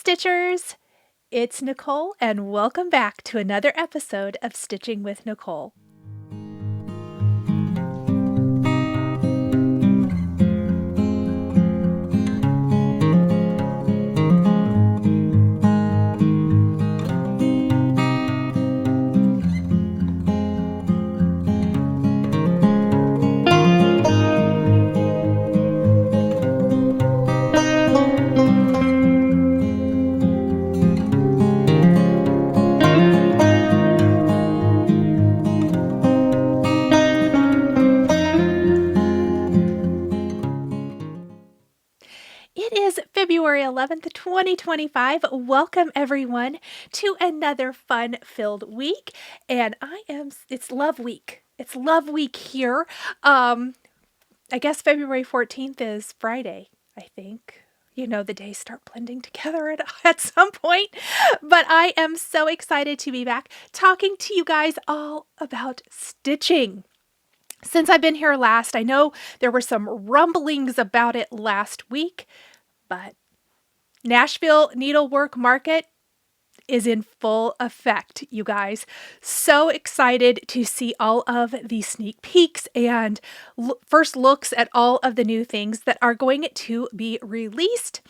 Stitchers! It's Nicole, and welcome back to another episode of Stitching with Nicole. It is February 11th, 2025. Welcome everyone to another fun-filled week. And it's Love Week. It's Love Week here. I guess February 14th is Friday, I think. You know, the days start blending together at some point. But I am so excited to be back talking to you guys all about stitching. Since I've been here last, I know there were some rumblings about it last week, but Nashville Needlework Market is in full effect, you guys. So excited to see all of the sneak peeks and first looks at all of the new things that are going to be released.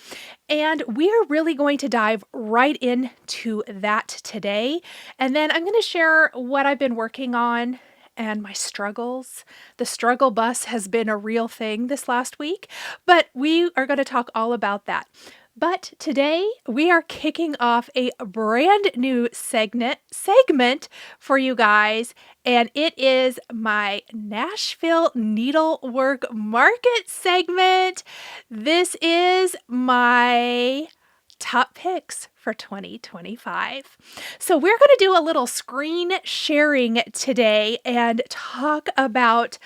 And we're really going to dive right into that today. And then I'm going to share what I've been working on and my struggles. The struggle bus has been a real thing this last week, but we are going to talk all about that. But today we are kicking off a brand new segment for you guys, and it is my Nashville Needlework Market segment. This is my top picks for 2025. So we're going to do a little screen sharing today and talk about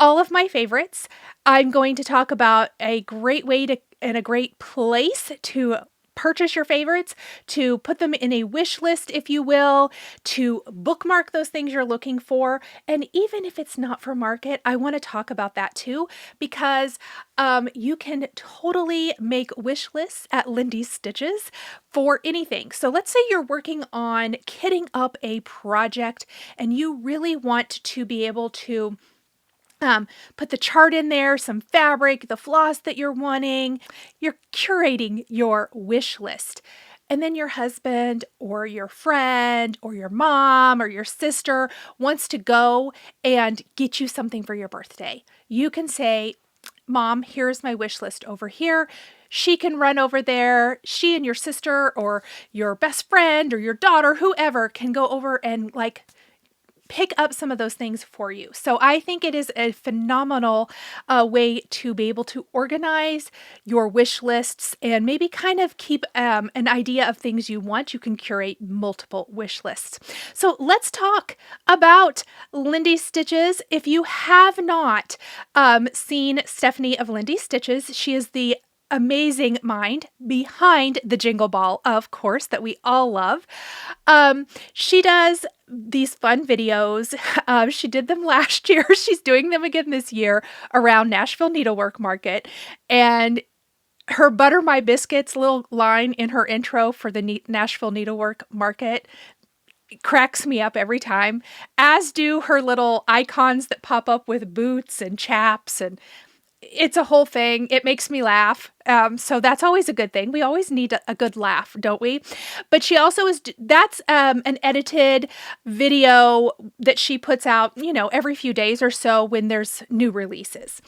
all of my favorites. I'm going to talk about a great way to and a great place to purchase your favorites, to put them in a wish list, if you will, to bookmark those things you're looking for. And even if it's not for market, I want to talk about that too, because you can totally make wish lists at Lindy's Stitches for anything. So let's say you're working on kitting up a project and you really want to be able to put the chart in there, some fabric, the floss that you're wanting. You're curating your wish list. And then your husband or your friend or your mom or your sister wants to go and get you something for your birthday. You can say, Mom, here's my wish list over here. She can run over there. She and your sister or your best friend or your daughter, whoever, can go over and pick up some of those things for you. So I think it is a phenomenal way to be able to organize your wish lists and maybe kind of keep an idea of things you want. You can curate multiple wish lists. So let's talk about Lindy's Stitches. If you have not seen Stephanie of Lindy's Stitches, she is the amazing mind behind the Jingle Ball, of course, that we all love. She does these fun videos. She did them last year. She's doing them again this year around Nashville Needlework Market. And her Butter My Biscuits little line in her intro for the Nashville Needlework Market cracks me up every time, as do her little icons that pop up with boots and chaps, and it's a whole thing. It makes me laugh. So that's always a good thing. We always need a good laugh, don't we? But she also that's an edited video that she puts out, every few days or so when there's new releases.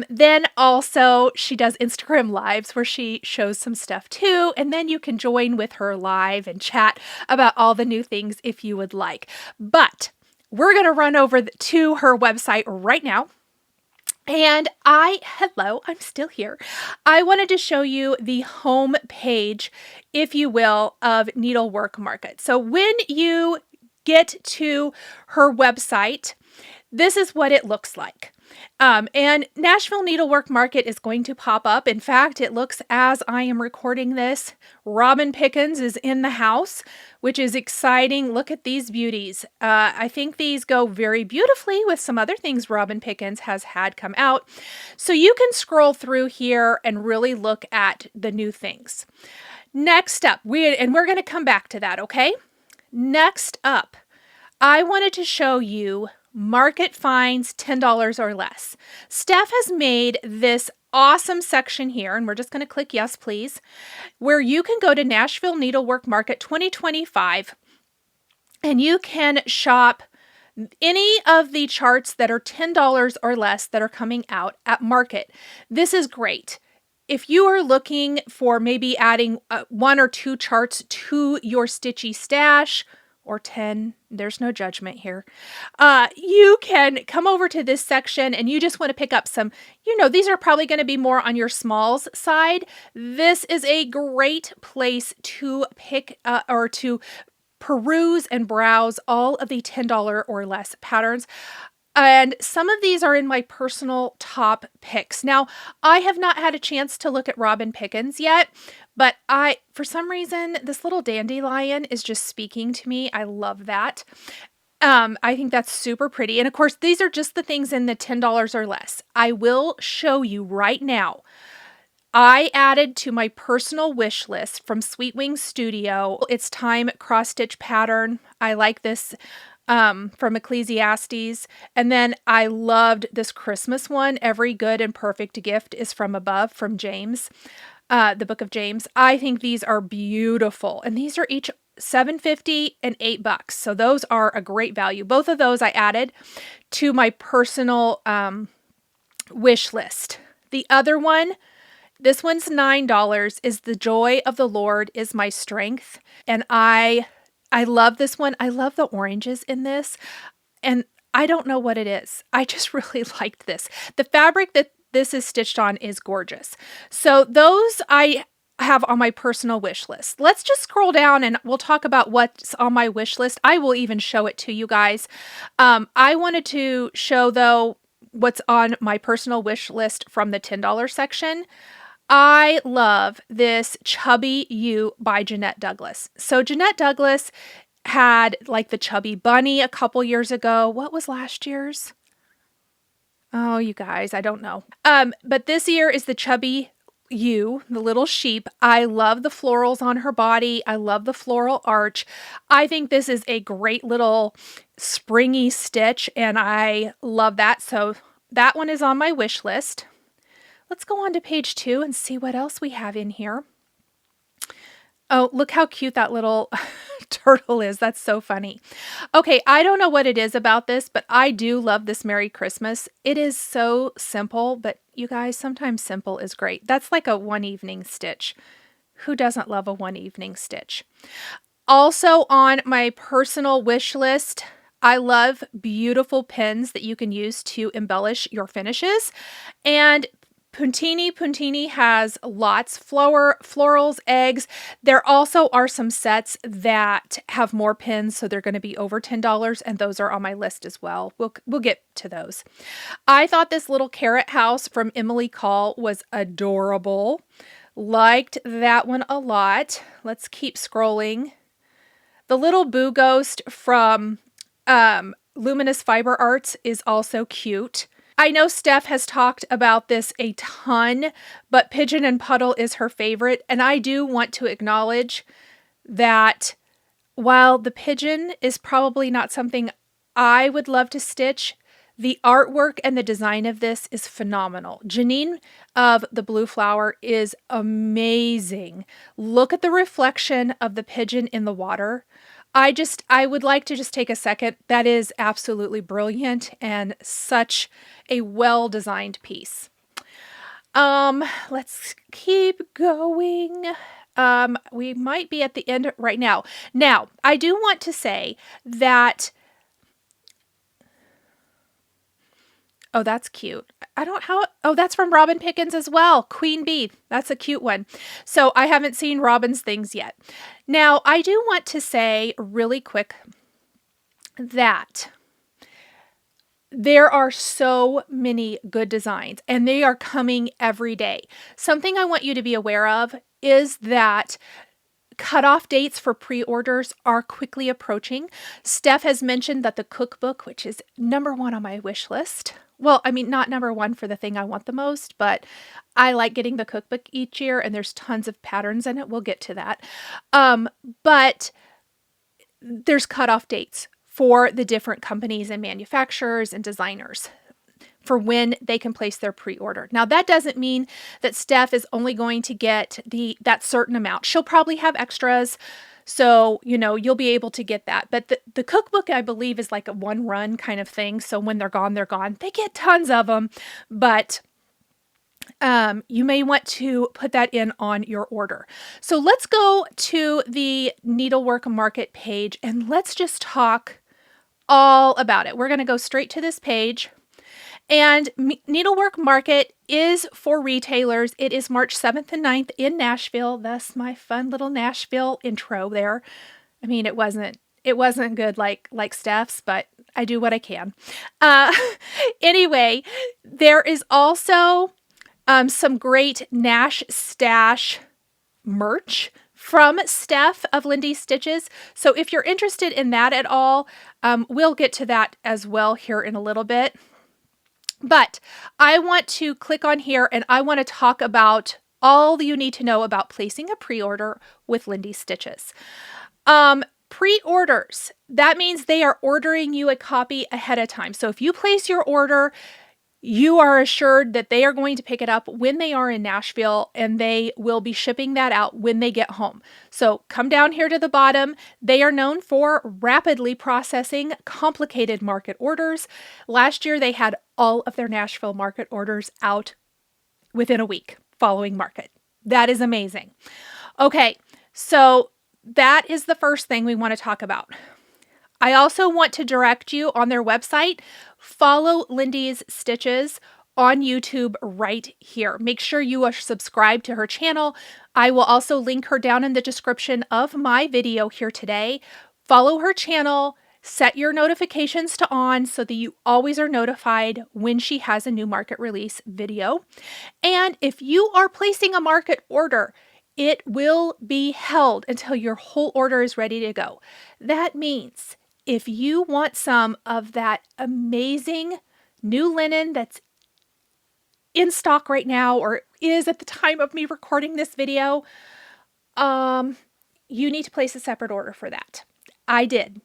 Then also she does Instagram lives where she shows some stuff too. And then you can join with her live and chat about all the new things if you would like. But we're going to run over to her website right now. And I'm still here. I wanted to show you the home page, if you will, of Needlework Market. So when you get to her website, this is what it looks like. And Nashville Needlework Market is going to pop up. In fact, it looks, as I am recording this, Robin Pickens is in the house, which is exciting. Look at these beauties. I think these go very beautifully with some other things Robin Pickens has had come out. So you can scroll through here and really look at the new things. Next up, we're going to come back to that, okay? Next up, I wanted to show you market finds $10 or less. Steph has made this awesome section here, and we're just going to click yes, please, where you can go to Nashville Needlework Market 2025, and you can shop any of the charts that are $10 or less that are coming out at market. This is great. If you are looking for maybe adding 1 or 2 charts to your stitchy stash, or 10, there's no judgment here, you can come over to this section and you just want to pick up some, these are probably going to be more on your smalls side. This is a great place to pick or to peruse and browse all of the $10 or less patterns. And some of these are in my personal top picks. Now, I have not had a chance to look at Robin Pickens yet, but for some reason, this little dandelion is just speaking to me. I love that. I think that's super pretty. And of course, these are just the things in the $10 or less. I will show you right now. I added to my personal wish list from Sweet Wings Studio. It's Time cross stitch pattern. I like this from Ecclesiastes. And then I loved this Christmas one. Every good and perfect gift is from above, from James, the book of James. I think these are beautiful. And these are each $7.50 and $8. So those are a great value. Both of those I added to my personal wish list. The other one, this one's $9, is The Joy of the Lord is My Strength. And I love this one. I love the oranges in this. And I don't know what it is. I just really liked this. The fabric that this is stitched on is gorgeous. So those I have on my personal wish list. Let's just scroll down and we'll talk about what's on my wish list. I will even show it to you guys. I wanted to show, though, what's on my personal wish list from the $10 section. I love this Chubby You by Jeanette Douglas. So Jeanette Douglas had like the Chubby Bunny a couple years ago. What was last year's? Oh, you guys, I don't know. But this year is the Chubby You, the little sheep. I love the florals on her body. I love the floral arch. I think this is a great little springy stitch, and I love that. So that one is on my wish list. Let's go on to page 2 and see what else we have in here. Oh, look how cute that little turtle is. That's so funny. Okay, I don't know what it is about this, but I do love this Merry Christmas. It is so simple, but you guys, sometimes simple is great. That's like a one evening stitch. Who doesn't love a one evening stitch? Also on my personal wish list, I love beautiful pins that you can use to embellish your finishes. And Puntini has lots, florals, eggs. There also are some sets that have more pins, so they're going to be over $10, and those are on my list as well. We'll get to those. I thought this little carrot house from Emily Call was adorable. Liked that one a lot. Let's keep scrolling. The little Boo Ghost from Luminous Fiber Arts is also cute. I know Steph has talked about this a ton, but Pigeon and Puddle is her favorite. And I do want to acknowledge that while the pigeon is probably not something I would love to stitch, the artwork and the design of this is phenomenal. Janine of the Blue Flower is amazing. Look at the reflection of the pigeon in the water. I would like to just take a second. That is absolutely brilliant and such a well-designed piece. Let's keep going. We might be at the end right now. Now, I do want to say that, oh, that's cute. Oh, that's from Robin Pickens as well. Queen Bee. That's a cute one. So I haven't seen Robin's things yet. Now, I do want to say really quick that there are so many good designs and they are coming every day. Something I want you to be aware of is that cutoff dates for pre-orders are quickly approaching. Steph has mentioned that the cookbook, which is #1 on my wish list, well, I mean, not number one for the thing I want the most, but I like getting the cookbook each year, and there's tons of patterns in it. We'll get to that. But there's cutoff dates for the different companies and manufacturers and designers for when they can place their pre-order. Now, that doesn't mean that Steph is only going to get that certain amount. She'll probably have extras, so, you'll be able to get that. But the cookbook, I believe, is like a one run kind of thing. So when they're gone, they're gone. They get tons of them, but you may want to put that in on your order. So let's go to the Needlework Market page and let's just talk all about it. We're going to go straight to this page. And Needlework Market is for retailers. It is March 7th and 9th in Nashville. Thus my fun little Nashville intro there. I mean, it wasn't good like Steph's, but I do what I can. Anyway, there is also some great Nash Stash merch from Steph of Lindy's Stitches. So if you're interested in that at all, we'll get to that as well here in a little bit. But I want to click on here and I want to talk about all you need to know about placing a pre-order with Lindy's Stitches. Pre-orders, that means they are ordering you a copy ahead of time. So if you place your order, you are assured that they are going to pick it up when they are in Nashville and they will be shipping that out when they get home. So come down here to the bottom. They are known for rapidly processing complicated market orders. Last year, they had all of their Nashville market orders out within a week following market. That is amazing. Okay, so that is the first thing we want to talk about. I also want to direct you on their website. Follow Lindy's Stitches on YouTube right here. Make sure you are subscribed to her channel. I will also link her down in the description of my video here today. Follow her channel, set your notifications to on so that you always are notified when she has a new market release video. And if you are placing a market order, it will be held until your whole order is ready to go. That means if you want some of that amazing new linen that's in stock right now or is at the time of me recording this video, you need to place a separate order for that. I did.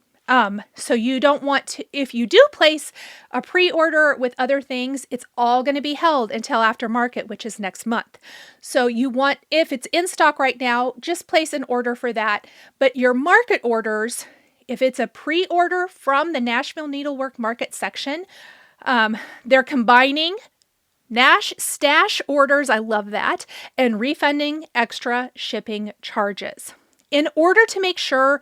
So you don't want to, if you do place a pre-order with other things, it's all going to be held until after market, which is next month. So you want, if it's in stock right now, just place an order for that. But your market orders, if it's a pre-order from the Nashville Needlework Market section, they're combining Nash Stash orders, I love that, and refunding extra shipping charges. In order to make sure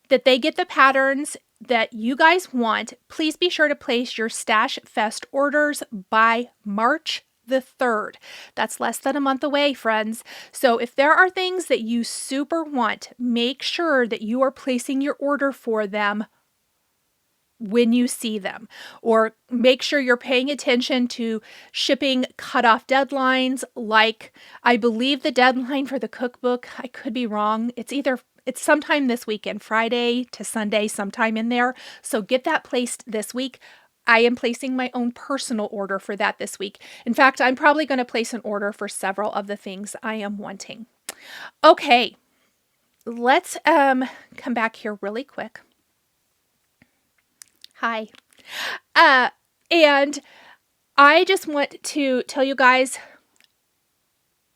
that they get the patterns that you guys want, please be sure to place your Stash Fest orders by March the 3rd. That's less than a month away, friends. So if there are things that you super want, make sure that you are placing your order for them when you see them, or make sure you're paying attention to shipping cutoff deadlines. Like, I believe the deadline for the cookbook, I could be wrong, it's sometime this weekend, Friday to Sunday, sometime in there. So get that placed this week. I am placing my own personal order for that this week. In fact, I'm probably going to place an order for several of the things I am wanting. Okay, let's come back here really quick. Hi. And I just want to tell you guys,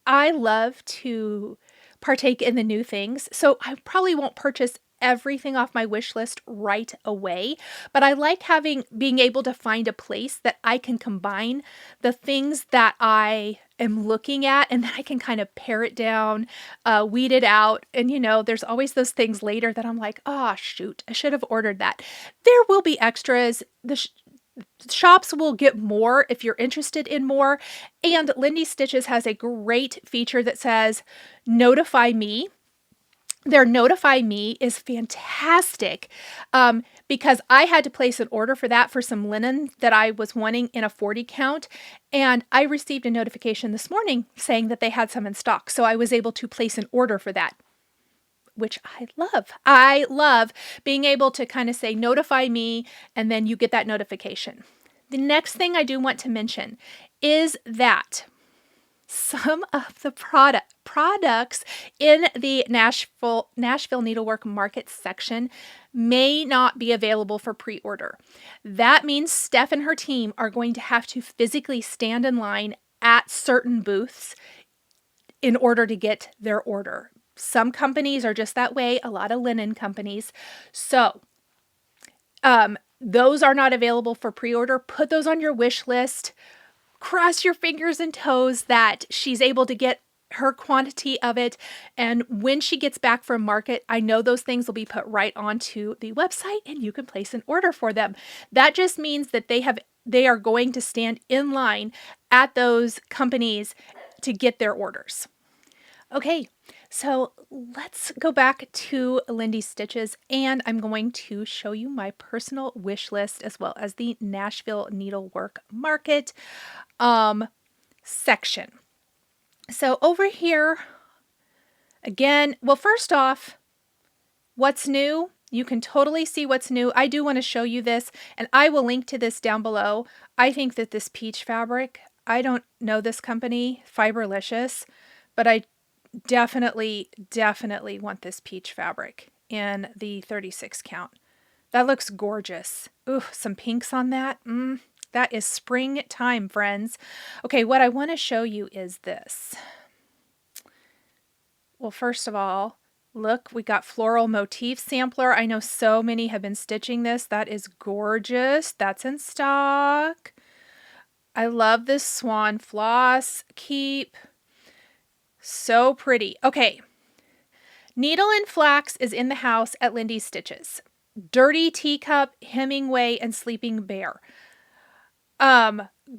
I love to partake in the new things. So I probably won't purchase everything off my wish list right away, but I like being able to find a place that I can combine the things that I am looking at, and then I can kind of pare it down, weed it out. And there's always those things later that I'm like, oh shoot, I should have ordered that. There will be extras. The shops will get more if you're interested in more. And Lindy Stitches has a great feature that says notify me. Their Notify Me is fantastic because I had to place an order for that for some linen that I was wanting in a 40 count. And I received a notification this morning saying that they had some in stock. So I was able to place an order for that, which I love. I love being able to kind of say, notify me, and then you get that notification. The next thing I do want to mention is that some of the products in the Nashville Needlework Market section may not be available for pre-order. That means Steph and her team are going to have to physically stand in line at certain booths in order to get their order. Some companies are just that way, a lot of linen companies. So those are not available for pre-order. Put those on your wish list. Cross your fingers and toes that she's able to get her quantity of it. And when she gets back from market, I know those things will be put right onto the website and you can place an order for them. That just means that they are going to stand in line at those companies to get their orders. Okay, so let's go back to Lindy's Stitches, and I'm going to show you my personal wish list as well as the Nashville Needlework Market section. So over here, again, well, first off, what's new? You can totally see what's new. I do want to show you this, and I will link to this down below. I think that this peach fabric, I don't know this company, Fiberlicious, but I definitely want this peach fabric in the 36 count. That looks gorgeous. Ooh, some pinks on that. That is springtime, friends. Okay, what I want to show you is this. Well, first of all, look, we got floral motif sampler. I know so many have been stitching this. That is gorgeous. That's in stock. I love this swan floss keep. So pretty. Okay. Needle and Flax is in the house at Lindy's Stitches. Dirty Teacup, Hemingway, and Sleeping Bear.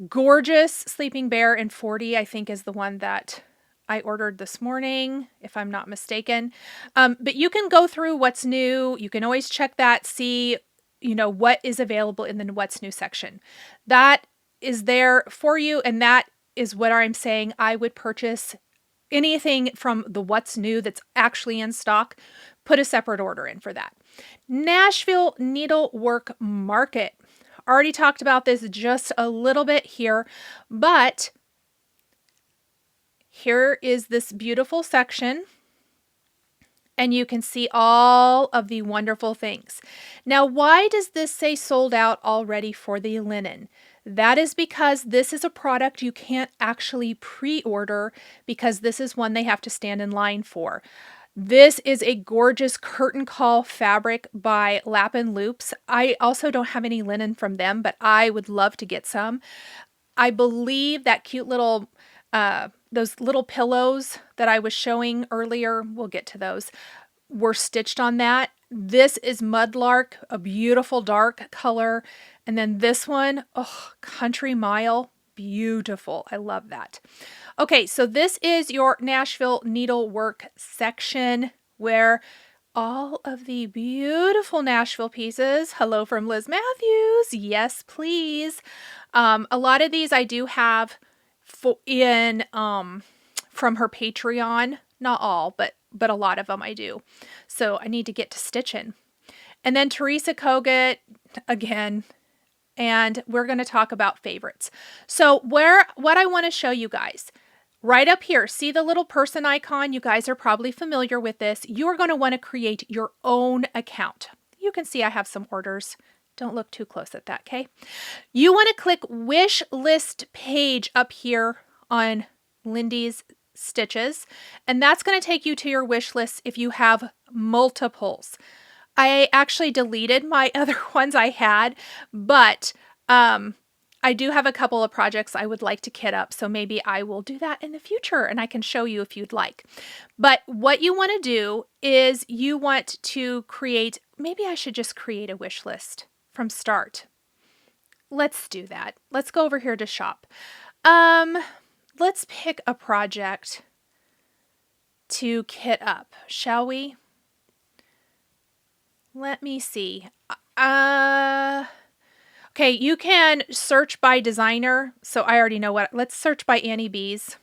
Gorgeous Sleeping Bear in 40, I think, is the one that I ordered this morning, if I'm not mistaken. But you can go through what's new. You can always check that, see, what is available in the what's new section. That is there for you, and that is what I'm saying I would purchase. Anything from the what's new that's actually in stock, put a separate order in for that. Nashville Needlework Market. Already talked about this just a little bit here, but here is this beautiful section, and you can see all of the wonderful things. Now, why does this say sold out already for the linen? That is because this is a product you can't actually pre-order because this is one they have to stand in line for. This is a gorgeous curtain call fabric by Lap and Loops. I also don't have any linen from them, but I would love to get some. I believe that cute little, those little pillows that I was showing earlier, we'll get to those, were stitched on that. This is Mudlark, a beautiful dark color. And then this one, oh, Country Mile, beautiful. I love that. Okay, so this is your Nashville Needlework section where all of the beautiful Nashville pieces, hello from Liz Matthews, yes please. A lot of these I do have from her Patreon, not all, but a lot of them I do. So I need to get to stitching. And then Teresa Kogut, again, and we're going to talk about favorites. So what I want to show you guys, right up here, see the little person icon? You guys are probably familiar with this. You're going to want to create your own account. You can see I have some orders. Don't look too close at that, okay? You want to click wish list page up here on Lindy's Stitches, and that's going to take you to your wish list if you have multiples. I actually deleted my other ones I had, but I do have a couple of projects I would like to kit up, so maybe I will do that in the future and I can show you if you'd like. But what you want to do is you want to create, maybe I should just create a wish list from start. Let's do that. Let's go over here to shop. Let's pick a project to kit up, shall we? Let me see. Okay, you can search by designer. So I already know what. Let's search by Annie B's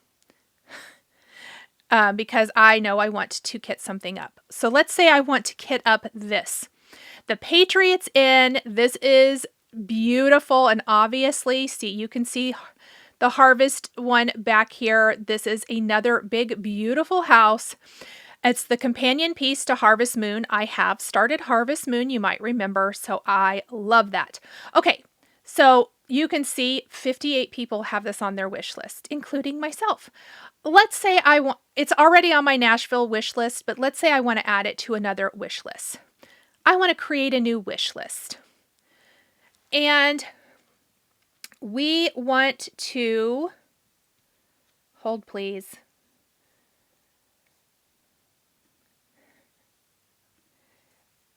because I know I want to kit something up. So let's say I want to kit up this. The Patriots in. This is beautiful. And obviously, see, you can see the harvest one back here. This is another big, beautiful house. It's the companion piece to Harvest Moon. I have started Harvest Moon, you might remember, so I love that. Okay, so you can see 58 people have this on their wish list, including myself. Let's say it's already on my Nashville wish list, but let's say I want to add it to another wish list. I want to create a new wish list. And we want to, hold please.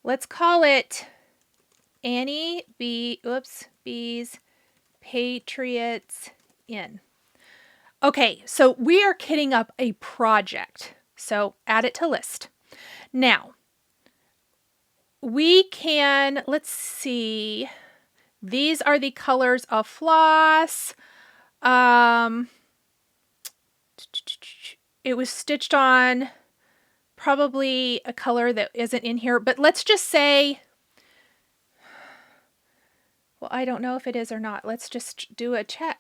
Let's call it Annie Bees Patriots Inn. Okay, so we are kitting up a project. So add it to list. Now, we can, let's see, these are the colors of floss. It was stitched on probably a color that isn't in here, but let's just say, well, I don't know if it is or not. Let's just do a check.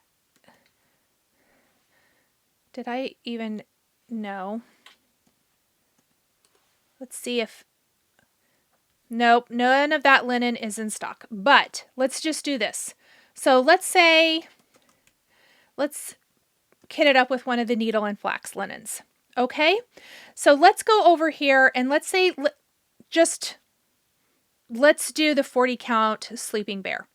Did I even know? Let's see if, nope, none of that linen is in stock, but let's just do this. So let's say, let's kit it up with one of the needle and flax linens. Okay, so let's go over here and let's say, let's do the 40 count sleeping bear.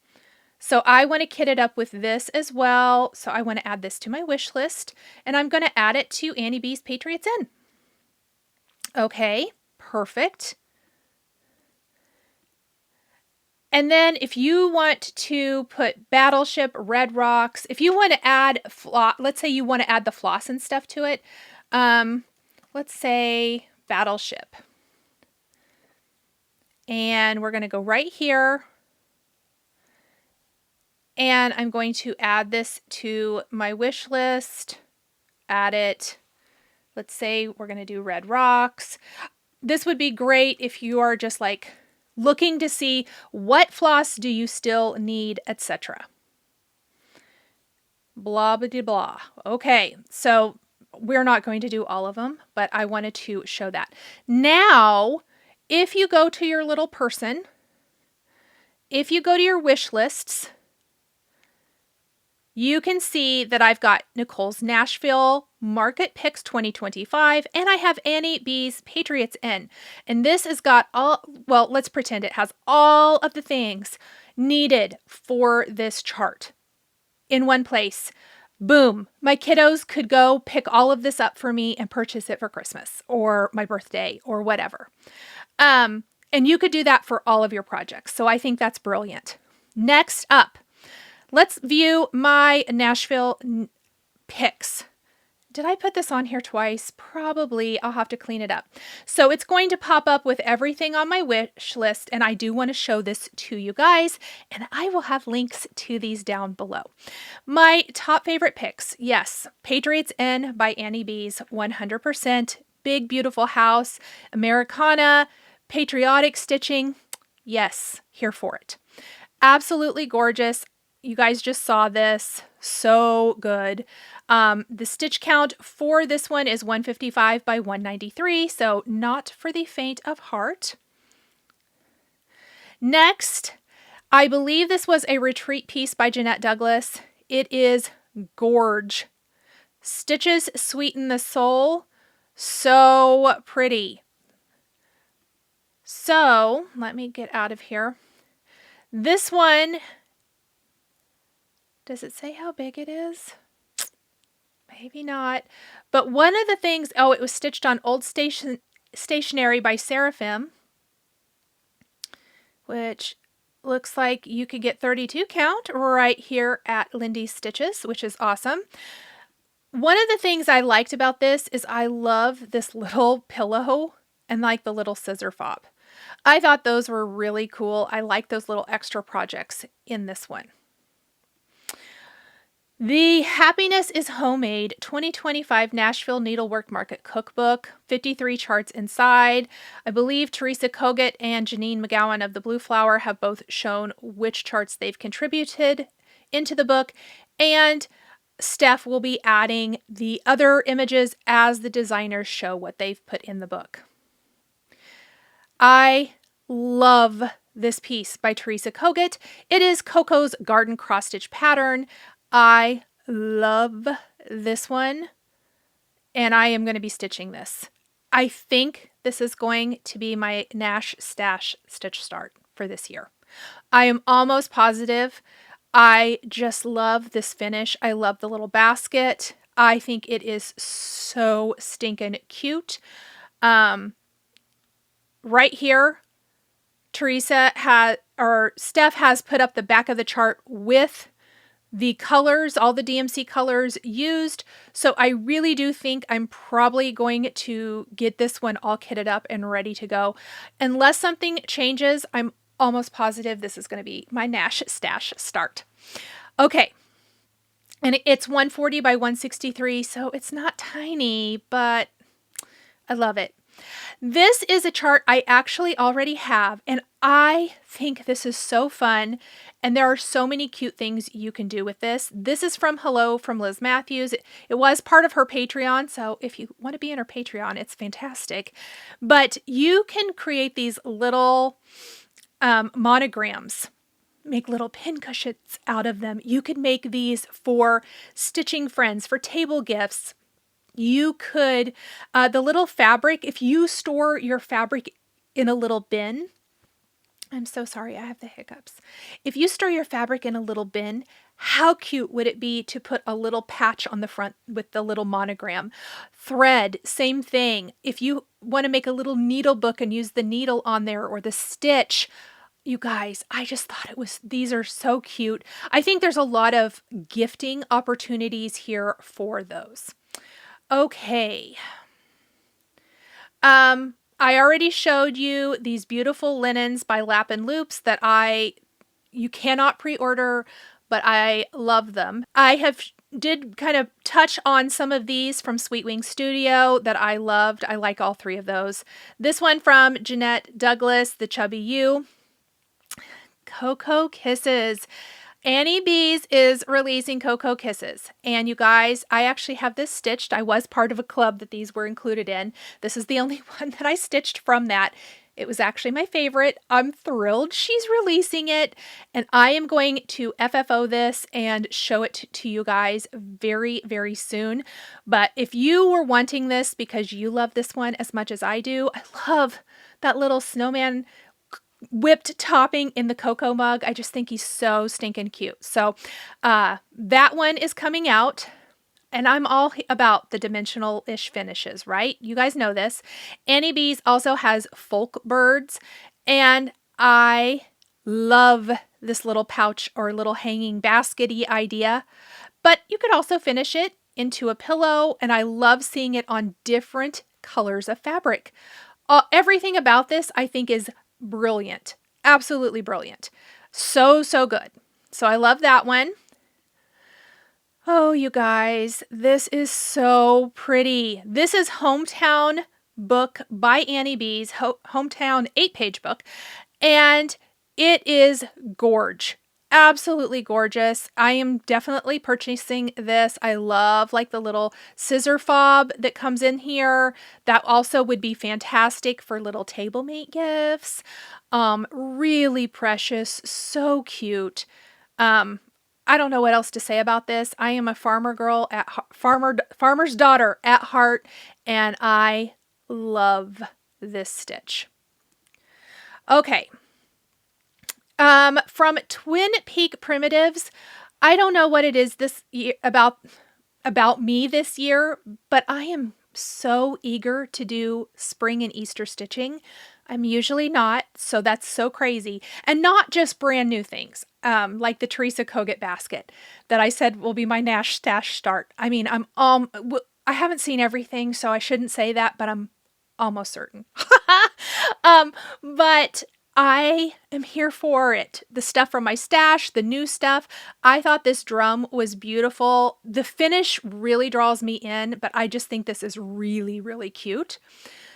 So I want to kit it up with this as well. So I want to add this to my wish list and I'm going to add it to Annie B's Patriots Inn. Okay, perfect. And then if you want to put Battleship, Red Rocks, if you want to add, let's say you want to add the floss and stuff to it. Let's say Battleship. And we're going to go right here. And I'm going to add this to my wish list. Add it. Let's say we're going to do Red Rocks. This would be great if you are just like looking to see what floss do you still need, etc. Blah, blah, blah. Okay, so we're not going to do all of them, but I wanted to show that. Now, if you go to your little person, if you go to your wish lists, you can see that I've got Nichole's Nashville Market Picks 2025, and I have Annie B's Patriots Inn. And this has got all, well, let's pretend it has all of the things needed for this chart in one place. Boom, my kiddos could go pick all of this up for me and purchase it for Christmas or my birthday or whatever. And you could do that for all of your projects. So I think that's brilliant. Next up, let's view my Nashville picks. Did I put this on here twice? Probably. I'll have to clean it up. So it's going to pop up with everything on my wish list, and I do want to show this to you guys, and I will have links to these down below. My top favorite picks, yes, Patriots Inn by Annie B's, 100%. Big, beautiful house, Americana, patriotic stitching. Yes, here for it. Absolutely gorgeous. You guys just saw this. So good. The stitch count for this one is 155 by 193, so not for the faint of heart. Next, I believe this was a retreat piece by Jeanette Douglas. It is gorge. Stitches sweeten the soul. So pretty. So, let me get out of here. This one, does it say how big it is? Maybe not. But one of the things, oh, it was stitched on Old Stationery by Seraphim, which looks like you could get 32 count right here at Lindy's Stitches, which is awesome. One of the things I liked about this is I love this little pillow and like the little scissor fob. I thought those were really cool. I like those little extra projects in this one. The Happiness is Homemade 2025 Nashville Needlework Market Cookbook, 53 charts inside. I believe Teresa Kogut and Janine McGowan of the Blue Flower have both shown which charts they've contributed into the book, and Steph will be adding the other images as the designers show what they've put in the book. I love this piece by Teresa Kogut. It is Coco's Garden Cross Stitch pattern. I love this one, and I am going to be stitching this. I think this is going to be my Nash Stash stitch start for this year. I am almost positive. I just love this finish. I love the little basket. I think it is so stinking cute. Right here, Steph has put up the back of the chart with the colors, all the DMC colors used. So I really do think I'm probably going to get this one all kitted up and ready to go. Unless something changes, I'm almost positive this is going to be my Nash Stash start. Okay. And it's 140 by 163, so it's not tiny, but I love it. This is a chart I actually already have, and I think this is so fun, and there are so many cute things you can do with this. This is from Hello from Liz Matthews. It was part of her Patreon, so if you want to be in her Patreon, it's fantastic. But you can create these little monograms, make little pin cushions out of them. You could make these for stitching friends, for table gifts. You could, the little fabric, if you store your fabric in a little bin, I'm so sorry, I have the hiccups. If you store your fabric in a little bin, how cute would it be to put a little patch on the front with the little monogram? Thread, same thing. If you want to make a little needle book and use the needle on there or the stitch, you guys, I just thought these are so cute. I think there's a lot of gifting opportunities here for those. Okay. I already showed you these beautiful linens by Lap and Loops that you cannot pre-order, but I love them. I did kind of touch on some of these from Sweet Wing Studio that I loved. I like all three of those. This one from Jeanette Douglas, the Chubby You. Cocoa Kisses. Annie Bees is releasing Cocoa Kisses. And you guys, I actually have this stitched. I was part of a club that these were included in. This is the only one that I stitched from that. It was actually my favorite. I'm thrilled she's releasing it. And I am going to FFO this and show it to you guys very, very soon. But if you were wanting this because you love this one as much as I do, I love that little snowman whipped topping in the cocoa mug. I just think he's so stinking cute. So that one is coming out, and I'm all about the dimensional-ish finishes, right? You guys know this. Annie Bees also has folk birds, and I love this little pouch or little hanging basket-y idea, but you could also finish it into a pillow, and I love seeing it on different colors of fabric. Everything about this, I think, is brilliant. Absolutely brilliant. So, so good. So I love that one. Oh, you guys, this is so pretty. This is Hometown book by Annie Bees, Hometown 8-page book, and it is gorge. Absolutely gorgeous. I am definitely purchasing this. I love like the little scissor fob that comes in here. That also would be fantastic for little table mate gifts. Really precious, so cute. I don't know what else to say about this. I am a farmer girl at farmer's daughter at heart, and I love this stitch. Okay. From Twin Peak Primitives, I don't know what it is this year about me this year, but I am so eager to do spring and Easter stitching. I'm usually not, so that's so crazy. And not just brand new things, like the Teresa Kogut basket that I said will be my Nash Stash start. I mean, I haven't seen everything, so I shouldn't say that, but I'm almost certain. But I am here for it. The stuff from my stash, the new stuff. I thought this drum was beautiful. The finish really draws me in, but I just think this is really, really cute.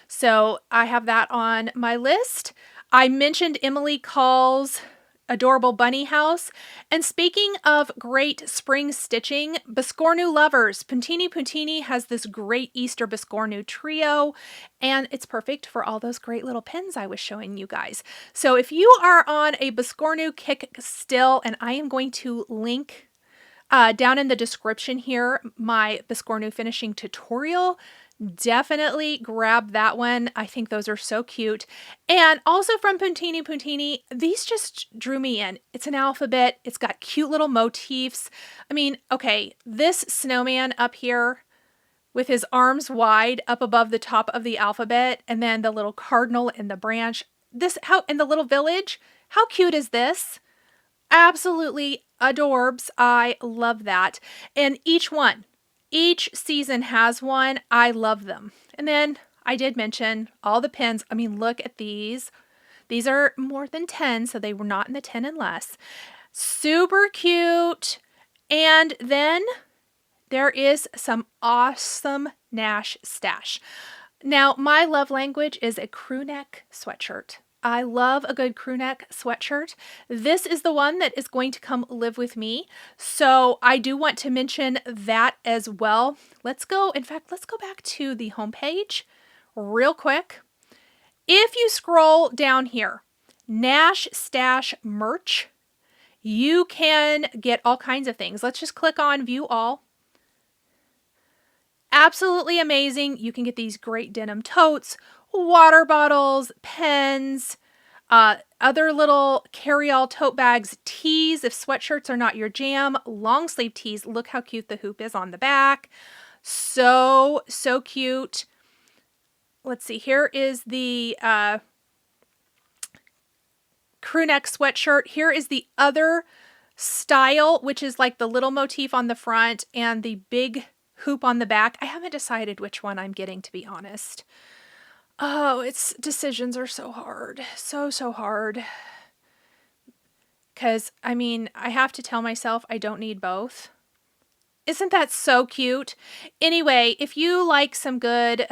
So I have that on my list. I mentioned Emily Call's adorable bunny house. And speaking of great spring stitching, Biscornu lovers, Puntini has this great Easter Biscornu trio, and it's perfect for all those great little pins I was showing you guys. So if you are on a Biscornu kick still, and I am going to link down in the description here my Biscornu finishing tutorial, definitely grab that one. I think those are so cute. And also from Puntini, these just drew me in. It's an alphabet. It's got cute little motifs. I mean, okay, this snowman up here with his arms wide up above the top of the alphabet, and then the little cardinal in the branch. In the little village, how cute is this? Absolutely adorbs. I love that. And each season has one. I love them. And then I did mention all the pins. I mean, look at these. These are more than 10, so they were not in the 10 and less. Super cute. And then there is some awesome Nash stash. Now, my love language is a crew neck sweatshirt. I love a good crew neck sweatshirt. This is the one that is going to come live with me. So I do want to mention that as well. Let's go back to the homepage real quick. If you scroll down here, Nash Stash merch, you can get all kinds of things. Let's just click on view all. Absolutely amazing. You can get these great denim totes, water bottles, pens, other little carry-all tote bags, tees if sweatshirts are not your jam, long sleeve tees. Look how cute the hoop is on the back. So cute. Let's see. Here is the crew neck sweatshirt. Here is the other style, which is like the little motif on the front and the big hoop on the back. I haven't decided which one I'm getting, to be honest. Oh, decisions are so hard. So hard. Because, I mean, I have to tell myself I don't need both. Isn't that so cute? Anyway, if you like some good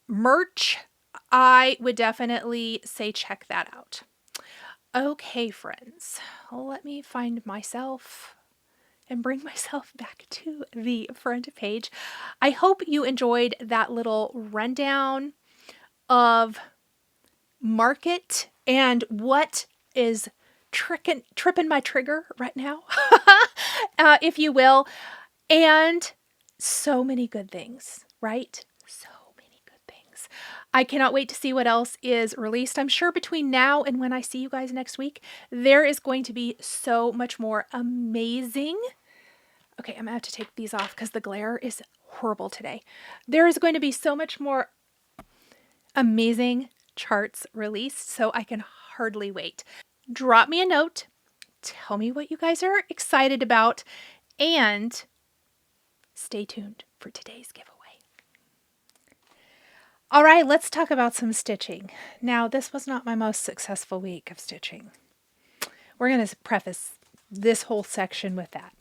merch, I would definitely say check that out. Okay, friends, let me find myself and bring myself back to the front page. I hope you enjoyed that little rundown of Market and what is tripping my trigger right now, if you will. And so many good things, right? So many good things. I cannot wait to see what else is released. I'm sure between now and when I see you guys next week, there is going to be so much more amazing. Okay, I'm going to have to take these off because the glare is horrible today. There is going to be so much more amazing charts released, so I can hardly wait. Drop me a note. Tell me what you guys are excited about, and stay tuned for today's giveaway. All right, let's talk about some stitching. Now, this was not my most successful week of stitching. We're going to preface this whole section with that.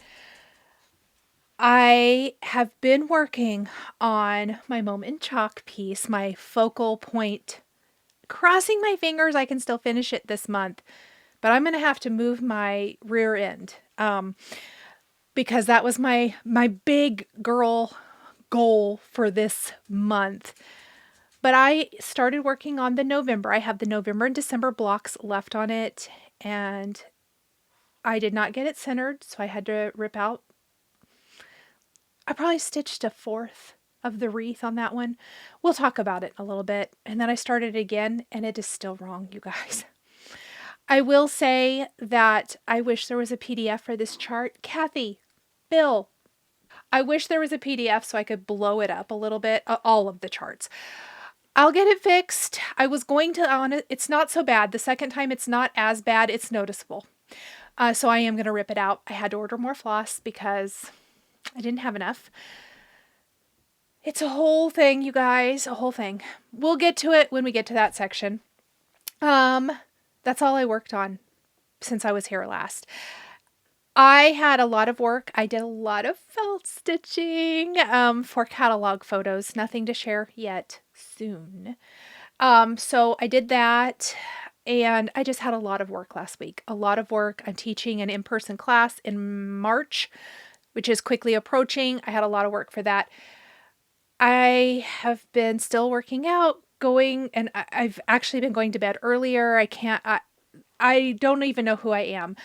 I have been working on my Moment Chalk piece, my focal point. Crossing my fingers I can still finish it this month, but I'm going to have to move my rear end because that was my big girl goal for this month. But I started working on the November. I have the November and December blocks left on it, and I did not get it centered, so I had to rip out. I probably stitched a fourth of the wreath on that one. We'll talk about it a little bit. And then I started again, and it is still wrong, you guys. I will say that I wish there was a PDF for this chart. Kathy, Bill, I wish there was a PDF so I could blow it up a little bit, all of the charts. I'll get it fixed. I was going to on it. It's not so bad. The second time it's not as bad. It's noticeable. So I am going to rip it out. I had to order more floss because I didn't have enough. It's a whole thing, you guys, a whole thing. We'll get to it when we get to that section. Um, that's all I worked on since I was here last. I had a lot of work. I did a lot of felt stitching for catalog photos. Nothing to share yet. Soon. So I did that, and I just had a lot of work last week. A lot of work. I'm teaching an in-person class in March, which is quickly approaching. I had a lot of work for that. I have been still working out, going, and I've actually been going to bed earlier. I don't even know who I am.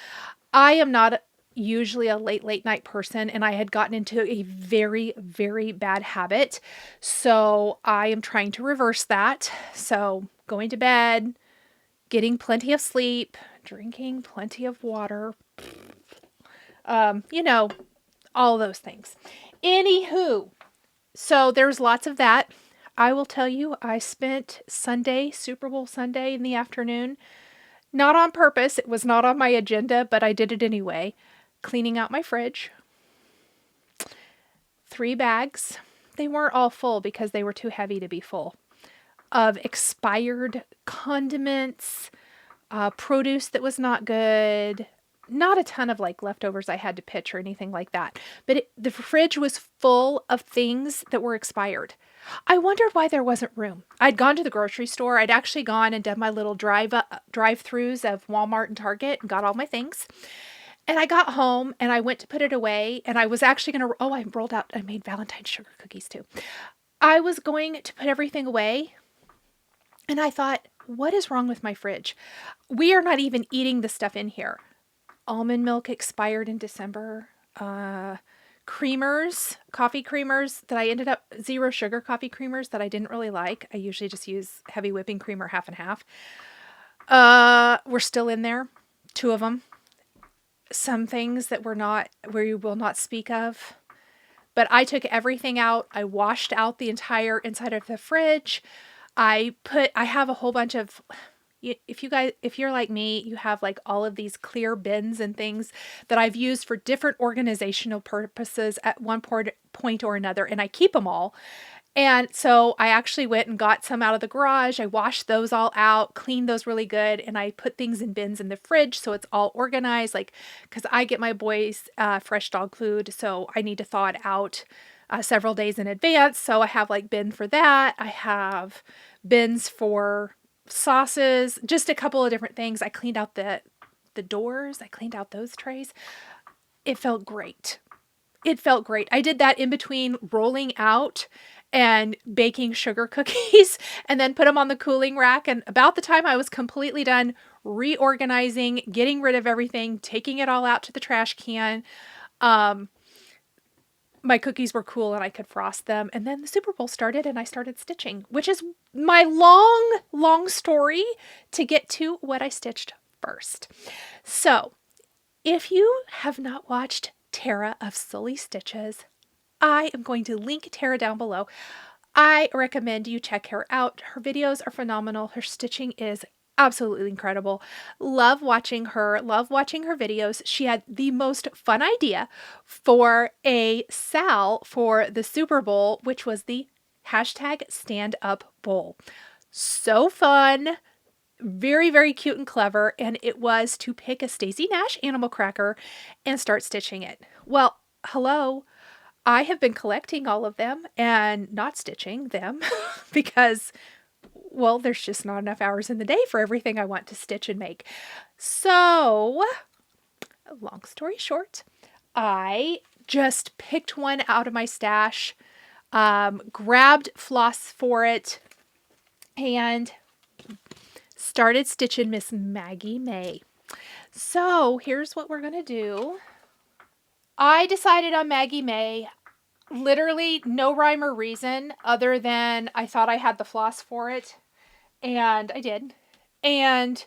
I am not usually a late night person, and I had gotten into a very, very bad habit. So I am trying to reverse that. So going to bed, getting plenty of sleep, drinking plenty of water, you know, all those things. Anywho, so there's lots of that. I will tell you, I spent Sunday, Super Bowl Sunday in the afternoon, not on purpose. It was not on my agenda, but I did it anyway. Cleaning out my fridge. 3 bags. They weren't all full because they were too heavy to be full. Of expired condiments, produce that was not good. Not a ton of like leftovers I had to pitch or anything like that. But the fridge was full of things that were expired. I wondered why there wasn't room. I'd gone to the grocery store. I'd actually gone and done my little drive-throughs of Walmart and Target and got all my things. And I got home and I went to put it away, and I was actually going to, I made Valentine's sugar cookies too. I was going to put everything away, and I thought, what is wrong with my fridge? We are not even eating the stuff in here. Almond milk expired in December. Creamers, coffee creamers that I ended up, 0 sugar coffee creamers that I didn't really like. I usually just use heavy whipping cream or half and half. Were still in there, 2 of them. Some things that we will not speak of. But I took everything out. I washed out the entire inside of the fridge. I have a whole bunch of, if you're like me, you have like all of these clear bins and things that I've used for different organizational purposes at one point or another, and I keep them all. And so I actually went and got some out of the garage. I washed those all out, cleaned those really good, and I put things in bins in the fridge so it's all organized. Like, because I get my boys fresh dog food, so I need to thaw it out several days in advance. So I have like bin for that. I have bins for sauces, just a couple of different things. I cleaned out the doors. I cleaned out those trays. It felt great. It felt great. I did that in between rolling out and baking sugar cookies, and then put them on the cooling rack. And about the time I was completely done reorganizing, getting rid of everything, taking it all out to the trash can, my cookies were cool and I could frost them. And then the Super Bowl started and I started stitching, which is my long story to get to what I stitched first. So if you have not watched Tara of Sully Stitches, I am going to link Tara down below. I recommend you check her out. Her videos are phenomenal. Her stitching is absolutely incredible. Love watching her videos. She had the most fun idea for a sal for the Super Bowl, which was the hashtag stand up bowl. So fun. Very, very cute and clever. And it was to pick a Stacey Nash animal cracker and start stitching it. Well, hello. I have been collecting all of them and not stitching them because, well, there's just not enough hours in the day for everything I want to stitch and make. So, long story short, I just picked one out of my stash, grabbed floss for it, and started stitching Miss Maggie May. So, here's what we're going to do. I decided on Maggie May, literally no rhyme or reason other than I thought I had the floss for it, and I did. And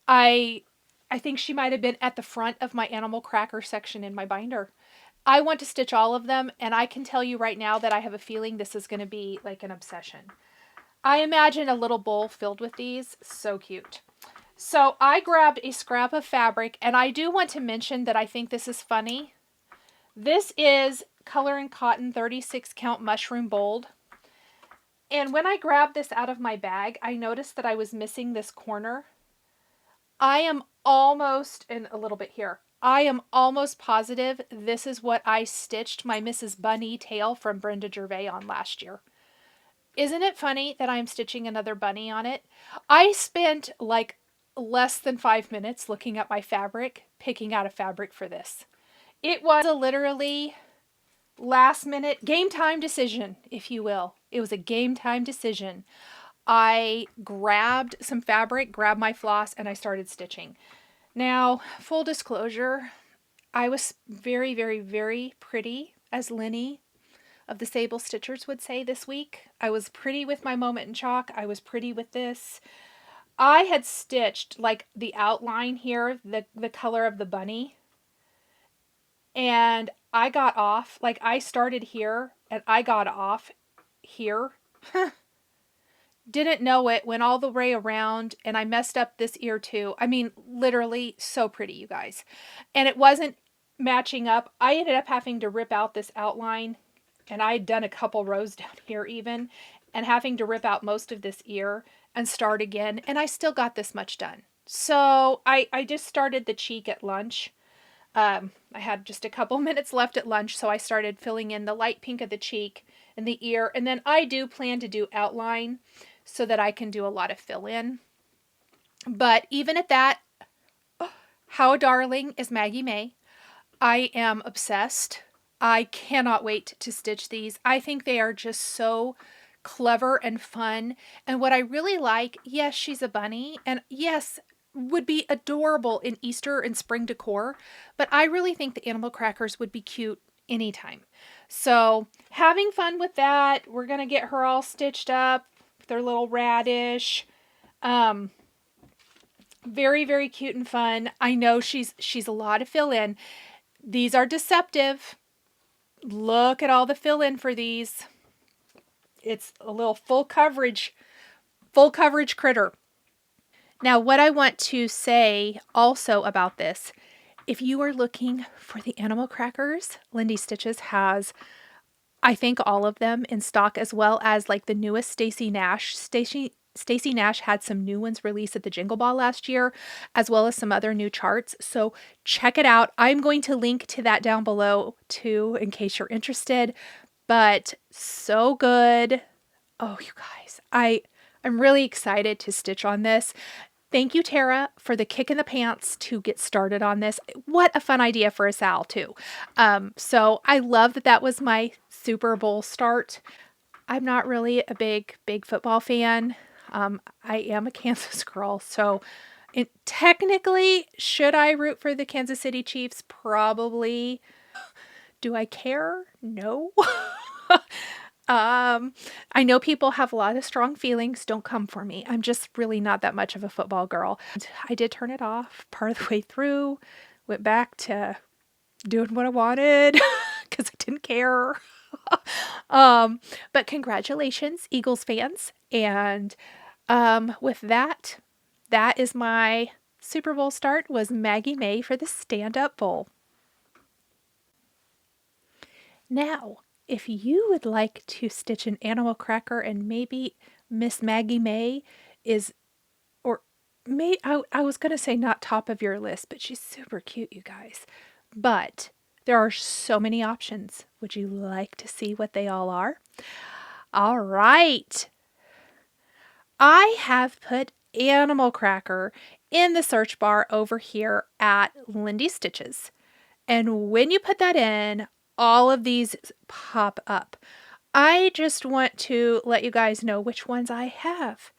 I think she might have been at the front of my animal cracker section in my binder. I want to stitch all of them, and I can tell you right now that I have a feeling this is going to be like an obsession. I imagine a little bowl filled with these. So cute. So I grabbed a scrap of fabric, and I do want to mention that I think this is funny. This is Color and Cotton 36 count mushroom bold. And when I grabbed this out of my bag, I noticed that I was missing this corner. I am almost, and a little bit here, I am almost positive this is what I stitched my Mrs. Bunny tail from Brenda Gervais on last year. Isn't it funny that I'm stitching another bunny on it? I spent like less than 5 minutes looking at my fabric, picking out a fabric for this. It was a literally last minute game time decision, if you will. It was a game time decision. I grabbed some fabric, grabbed my floss, and I started stitching. Now, full disclosure, I was very, very, very pretty, as Lenny of the Sable Stitchers would say this week. I was pretty with my Moment in Chalk. I was pretty with this. I had stitched like the outline here, the color of the bunny. And I got off, like I started here and I got off here. Didn't know it, went all the way around, and I messed up this ear too. I mean, literally so pretty, you guys. And it wasn't matching up. I ended up having to rip out this outline, and I had done a couple rows down here even, and having to rip out most of this ear and start again, and I still got this much done. So I just started the cheek at lunch. I had just a couple minutes left at lunch, so I started filling in the light pink of the cheek and the ear, and then I do plan to do outline so that I can do a lot of fill in. But even at that, how darling is Maggie May? I am obsessed. I cannot wait to stitch these. I think they are just so clever and fun. And what I really like, yes, she's a bunny, and yes, would be adorable in Easter and spring decor, but I really think the animal crackers would be cute anytime. So having fun with that. We're going to get her all stitched up. They're little radish. Very, very cute and fun. I know she's a lot of fill in. These are deceptive. Look at all the fill in for these. It's a little full coverage critter. Now, what I want to say also about this, if you are looking for the animal crackers, Lindy Stitches has, I think, all of them in stock, as well as like the newest Stacy Nash. Stacy Nash had some new ones released at the Jingle Ball last year, as well as some other new charts. So check it out. I'm going to link to that down below too, in case you're interested. But so good. Oh, you guys, I'm really excited to stitch on this. Thank you, Tara, for the kick in the pants to get started on this. What a fun idea for a Sal, too. So I love that was my Super Bowl start. I'm not really a big football fan. I am a Kansas girl, so technically, should I root for the Kansas City Chiefs? Probably. Do I care? No. I know people have a lot of strong feelings. Don't come for me. I'm just really not that much of a football girl. I did turn it off part of the way through, went back to doing what I wanted because I didn't care. But congratulations, Eagles fans. And with that is my Super Bowl start, was Maggie May for the stand-up bowl. Now, if you would like to stitch an animal cracker and maybe Miss Maggie May is, or I was going to say not top of your list, but she's super cute, you guys. But there are so many options. Would you like to see what they all are? All right. I have put animal cracker in the search bar over here at Lindy Stitches. And when you put that in, all of these pop up. I just want to let you guys know which ones I have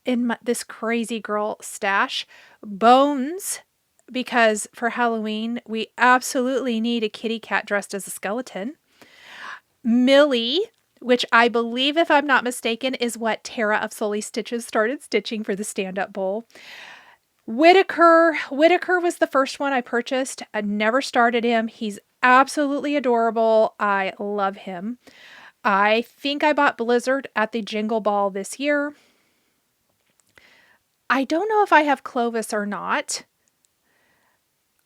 in this crazy girl stash. Bones, because for Halloween, we absolutely need a kitty cat dressed as a skeleton. Millie, which I believe, if I'm not mistaken, is what Tara of Sully Stitches started stitching for the stand-up bowl. Whitaker was the first one I purchased. I never started him. He's absolutely adorable. I love him. I think I bought Blizzard at the Jingle Ball this year. I don't know if I have Clovis or not.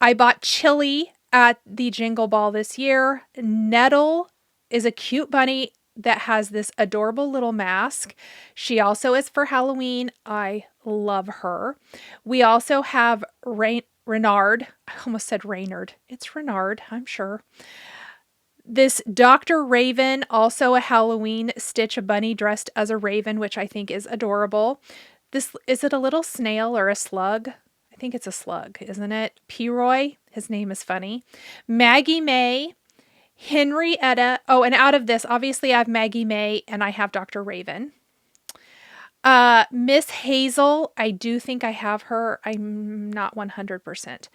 I bought Chili at the Jingle Ball this year. Nettle is a cute bunny. that has this adorable little mask. She also is for Halloween. I love her. We also have Renard. I almost said Reynard. It's Renard, I'm sure. This Dr. Raven, also a Halloween stitch, a bunny dressed as a raven, which I think is adorable. This, is it a little snail or a slug? I think it's a slug, isn't it? P-Roy, his name is funny. Maggie May, Henrietta. Oh, and out of this, obviously I have Maggie May and I have Dr. Raven. Miss Hazel, I do think I have her. I'm not 100%.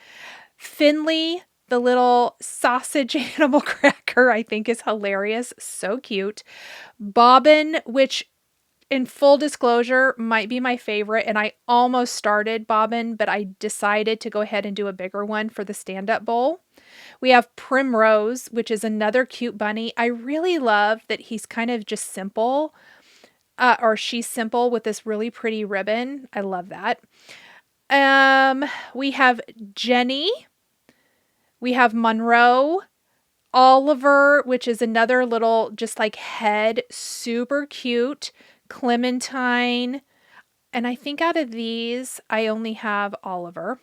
Finley, the little sausage animal cracker, I think is hilarious. So cute. Bobbin, which in full disclosure might be my favorite. And I almost started Bobbin, but I decided to go ahead and do a bigger one for the stand-up bowl. We have Primrose, which is another cute bunny. I really love that he's kind of just simple, or she's simple with this really pretty ribbon. I love that. We have Jenny. We have Monroe. Oliver, which is another little just like head, super cute. Clementine. And I think out of these, I only have Oliver.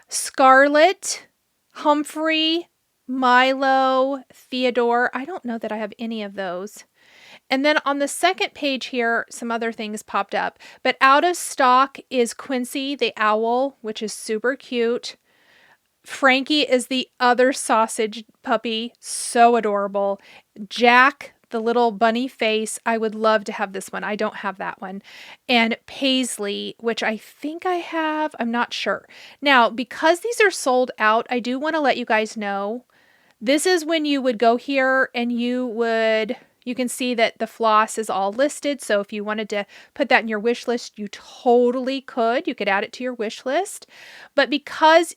Scarlet, Humphrey, Milo, Theodore. I don't know that I have any of those. And then on the second page here, some other things popped up. But out of stock is Quincy the owl, which is super cute. Frankie is the other sausage puppy. So adorable. Jack, the little bunny face. I would love to have this one. I don't have that one. And Paisley, which I think I have. I'm not sure. Now, because these are sold out, I do want to let you guys know. This is when you would go here and you can see that the floss is all listed. So if you wanted to put that in your wish list, you totally could. You could add it to your wish list. But because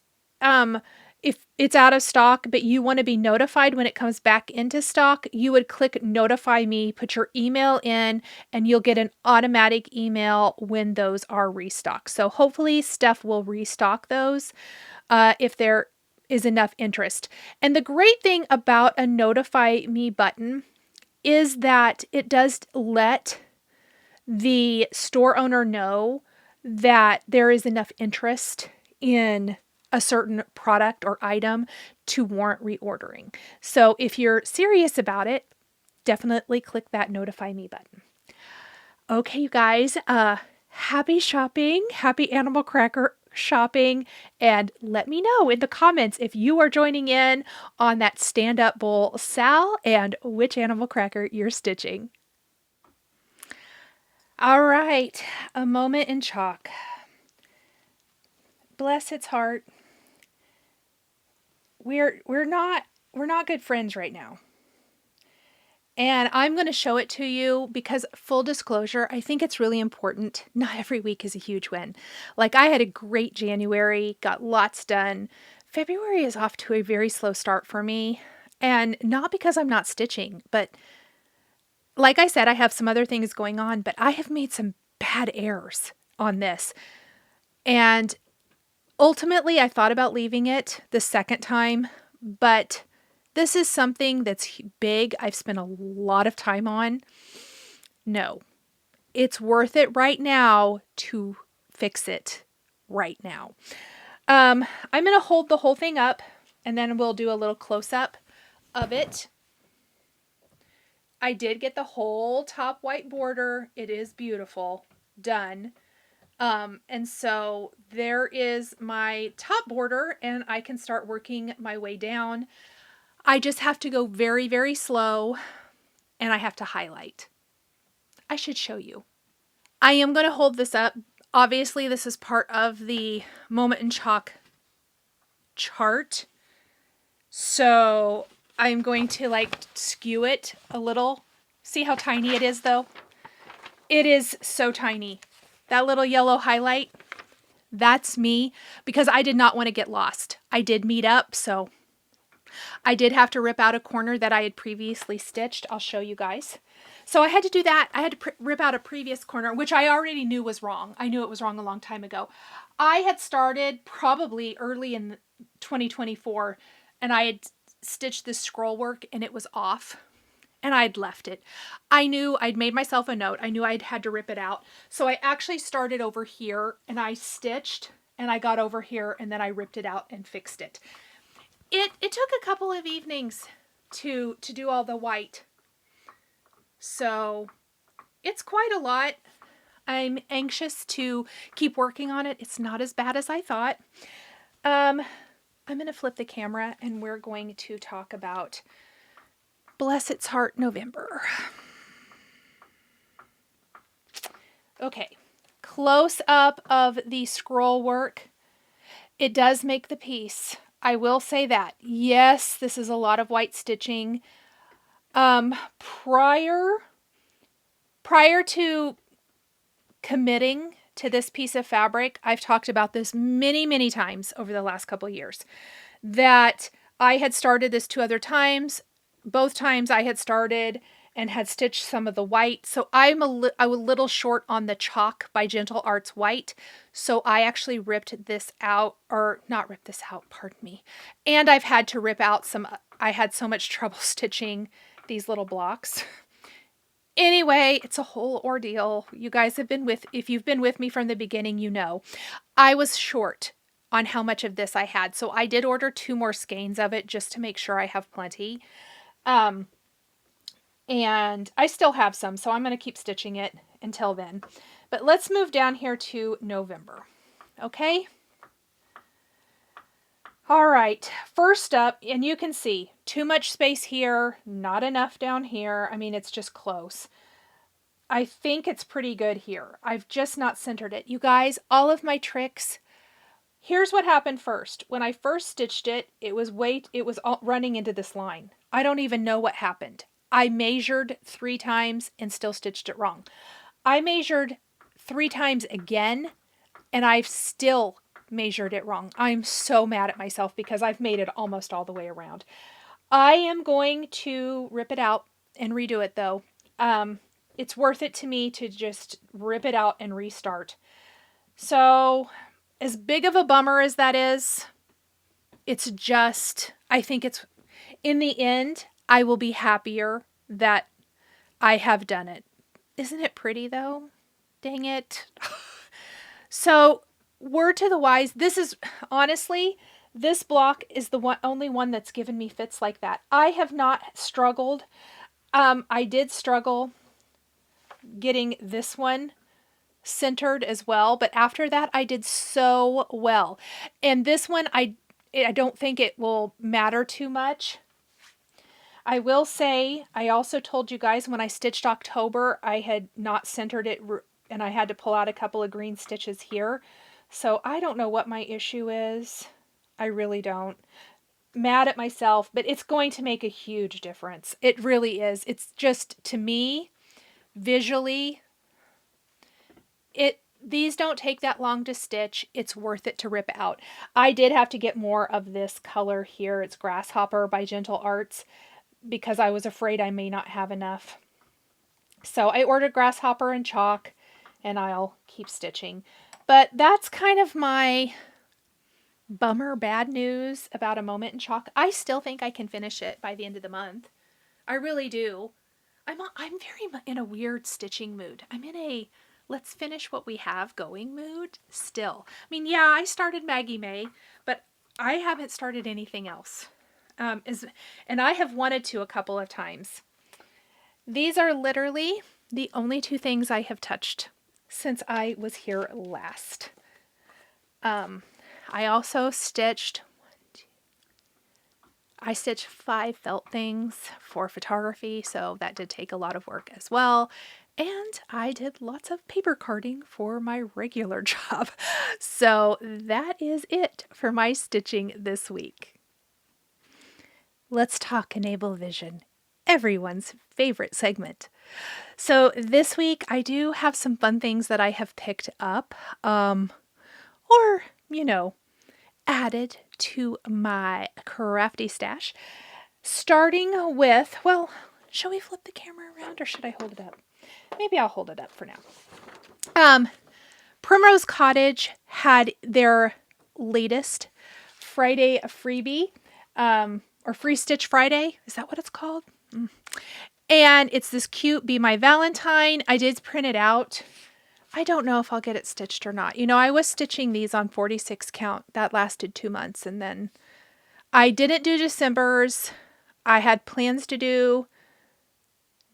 if it's out of stock, but you want to be notified when it comes back into stock, you would click notify me, put your email in, and you'll get an automatic email when those are restocked. So hopefully Steph will restock those if there is enough interest. And the great thing about a notify me button is that it does let the store owner know that there is enough interest in a certain product or item to warrant reordering. So if you're serious about it, definitely click that notify me button. Okay, you guys, happy shopping, happy animal cracker shopping, and let me know in the comments if you are joining in on that stand-up bowl Sal and which animal cracker you're stitching. All right, a moment in chalk. Bless its heart. We're not good friends right now. And I'm going to show it to you because, full disclosure, I think it's really important. Not every week is a huge win. Like, I had a great January, got lots done. February is off to a very slow start for me. And not because I'm not stitching, but like I said, I have some other things going on, but I have made some bad errors on this. And ultimately, I thought about leaving it the second time, but this is something that's big. I've spent a lot of time on. No, it's worth it right now to fix it right now. I'm going to hold the whole thing up and then we'll do a little close-up of it. I did get the whole top white border. It is beautiful. Done. And so there is my top border and I can start working my way down. I just have to go very, very slow and I have to highlight. I should show you. I am going to hold this up. Obviously, this is part of the Moment in Chalk chart. So I'm going to like skew it a little. See how tiny it is though? It is so tiny. That little yellow highlight, that's me because I did not want to get lost. I did meet up, so I did have to rip out a corner that I had previously stitched. I'll show you guys. So I had to do that. I had to rip out a previous corner, which I already knew was wrong. I knew it was wrong a long time ago. I had started probably early in 2024, and I had stitched this scroll work, and it was off. and I'd left it. I knew I'd made myself a note. I knew I'd had to rip it out. So I actually started over here and I stitched and I got over here and then I ripped it out and fixed it. It took a couple of evenings to do all the white. So it's quite a lot. I'm anxious to keep working on it. It's not as bad as I thought. I'm going to flip the camera and we're going to talk about Bless Its Heart November. Okay, close up of the scroll work. It does make the piece. I will say that. Yes, this is a lot of white stitching. Prior to committing to this piece of fabric, I've talked about this many, many times over the last couple of years, that I had started this 2 other times. Both times I had started and had stitched some of the white. So I was a little short on the Chalk by Gentle Arts white. So I actually ripped this out, or not ripped this out, pardon me. And I've had to rip out I had so much trouble stitching these little blocks. Anyway, it's a whole ordeal. You guys have been if you've been with me from the beginning, you know. I was short on how much of this I had. So I did order 2 more skeins of it just to make sure I have plenty. And I still have some, so I'm going to keep stitching it until then. But let's move down here to November. Okay? All right. First up, and you can see too much space here, not enough down here. I mean, it's just close. I think it's pretty good here. I've just not centered it. You guys, all of my tricks. Here's what happened first. When I first stitched it, it was running into this line. I don't even know what happened. I measured 3 times and still stitched it wrong. I measured 3 times again and I've still measured it wrong. I'm so mad at myself because I've made it almost all the way around. I am going to rip it out and redo it though. It's worth it to me to just rip it out and restart. So as big of a bummer as that is, it's just, I think it's, in the end, I will be happier that I have done it. Isn't it pretty though? Dang it. So, word to the wise, this is, honestly, this block is the only one that's given me fits like that. I have not struggled. I did struggle getting this one centered as well, but after that I did so well. And this one, I don't think it will matter too much. I will say, I also told you guys when I stitched October, I had not centered it and I had to pull out a couple of green stitches here. So I don't know what my issue is. I really don't. Mad at myself, but it's going to make a huge difference. It really is. It's just, to me, visually, these don't take that long to stitch. It's worth it to rip out. I did have to get more of this color here. It's Grasshopper by Gentle Arts, because I was afraid I may not have enough. So I ordered Grasshopper and Chalk, and I'll keep stitching. But that's kind of my bummer bad news about A Moment in Chalk. I still think I can finish it by the end of the month. I really do. I'm very much in a weird stitching mood. I'm in a let's finish what we have going mood still. I mean, yeah, I started Maggie May, but I haven't started anything else. And I have wanted to a couple of times. These are literally the only 2 things I have touched since I was here last. I also stitched, I stitched 5 felt things for photography, so that did take a lot of work as well. And I did lots of paper carding for my regular job. So that is it for my stitching this week. Let's talk Enable Vision, everyone's favorite segment. So this week I do have some fun things that I have picked up, or, added to my crafty stash. Starting with, well, shall we flip the camera around or should I hold it up? Maybe I'll hold it up for now. Primrose Cottage had their latest Friday freebie, or Free Stitch Friday. Is that what it's called? And it's this cute Be My Valentine. I did print it out. I don't know if I'll get it stitched or not. You know, I was stitching these on 46 count. That lasted 2 months. And then I didn't do December's. I had plans to do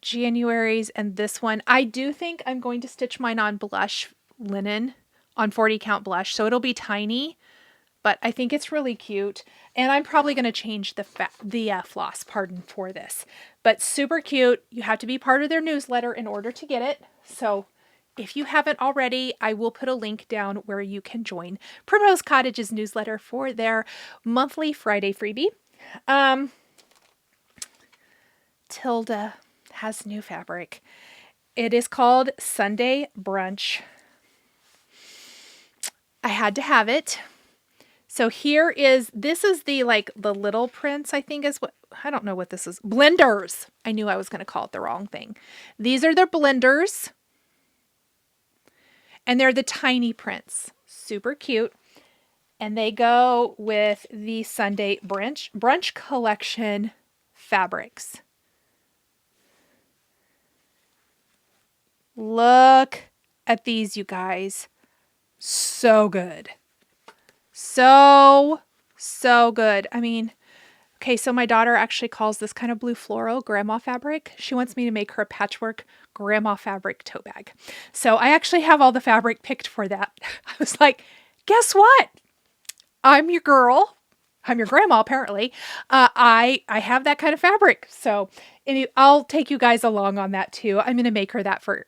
January's and this one. I do think I'm going to stitch mine on blush linen, on 40 count blush. So it'll be tiny, but I think it's really cute. And I'm probably going to change the floss, for this. But super cute. You have to be part of their newsletter in order to get it. So if you haven't already, I will put a link down where you can join Primrose Cottage's newsletter for their monthly Friday freebie. Tilda has new fabric. It is called Sunday Brunch. I had to have it. So this is the little prints, I think is what, I don't know what this is. Blenders. I knew I was going to call it the wrong thing. These are their blenders. And they're the tiny prints. Super cute. And they go with the Sunday Brunch Collection fabrics. Look at these, you guys. So good. So good. I mean, okay, so my daughter actually calls this kind of blue floral grandma fabric. She wants me to make her a patchwork grandma fabric tote bag. So I actually have all the fabric picked for that. I was like, guess what? I'm your girl. I'm your grandma, apparently. I have that kind of fabric. So I'll take you guys along on that too. I'm going to make her that for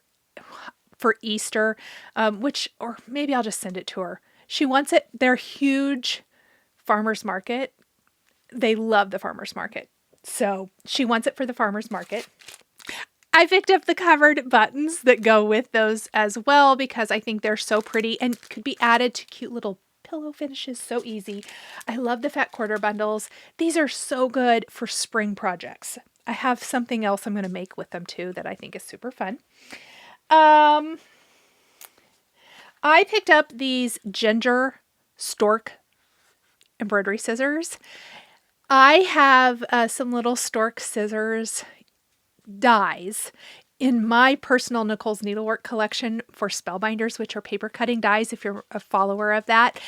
Easter, or maybe I'll just send it to her. She wants it. They're huge farmers market. They love the farmers market. So she wants it for the farmers market. I picked up the covered buttons that go with those as well because I think they're so pretty and could be added to cute little pillow finishes so easy. I love the fat quarter bundles. These are so good for spring projects. I have something else I'm going to make with them too that I think is super fun. I picked up these ginger stork embroidery scissors. I have some little stork scissors dies in my personal Nichol's Needlework collection for spellbinders, which are paper cutting dies, if you're a follower of that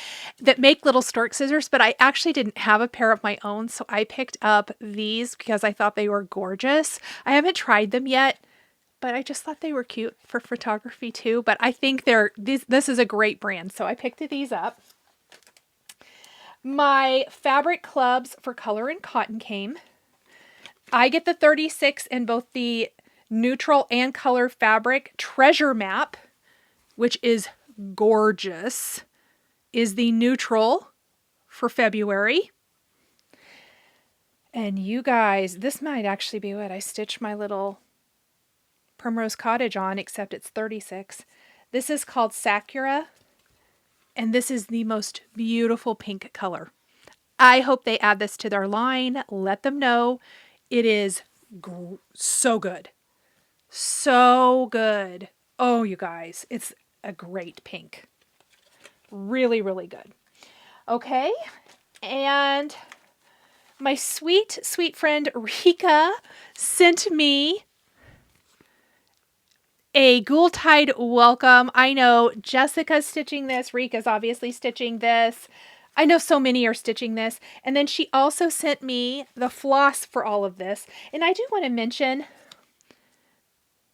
make little stork scissors. But I actually didn't have a pair of my own, so I picked up these because I thought they were gorgeous. I haven't tried them yet, but I just thought they were cute for photography too. But I think this is a great brand, so I picked these up. My fabric clubs for color and cotton came. I get the 36 in both the neutral and color fabric. Treasure Map, which is gorgeous, is the neutral for February. And you guys, this might actually be what I stitched my little Primrose Cottage on, except it's 36. This is called Sakura, and this is the most beautiful pink color. I hope they add this to their line. Let them know. It is so good. So good. Oh, you guys, it's a great pink. Really, really good. Okay, and my sweet, sweet friend Rika sent me a Ghoul-Tide welcome. I know Jessica's stitching this. Rika's obviously stitching this. I know so many are stitching this. And then she also sent me the floss for all of this. And I do want to mention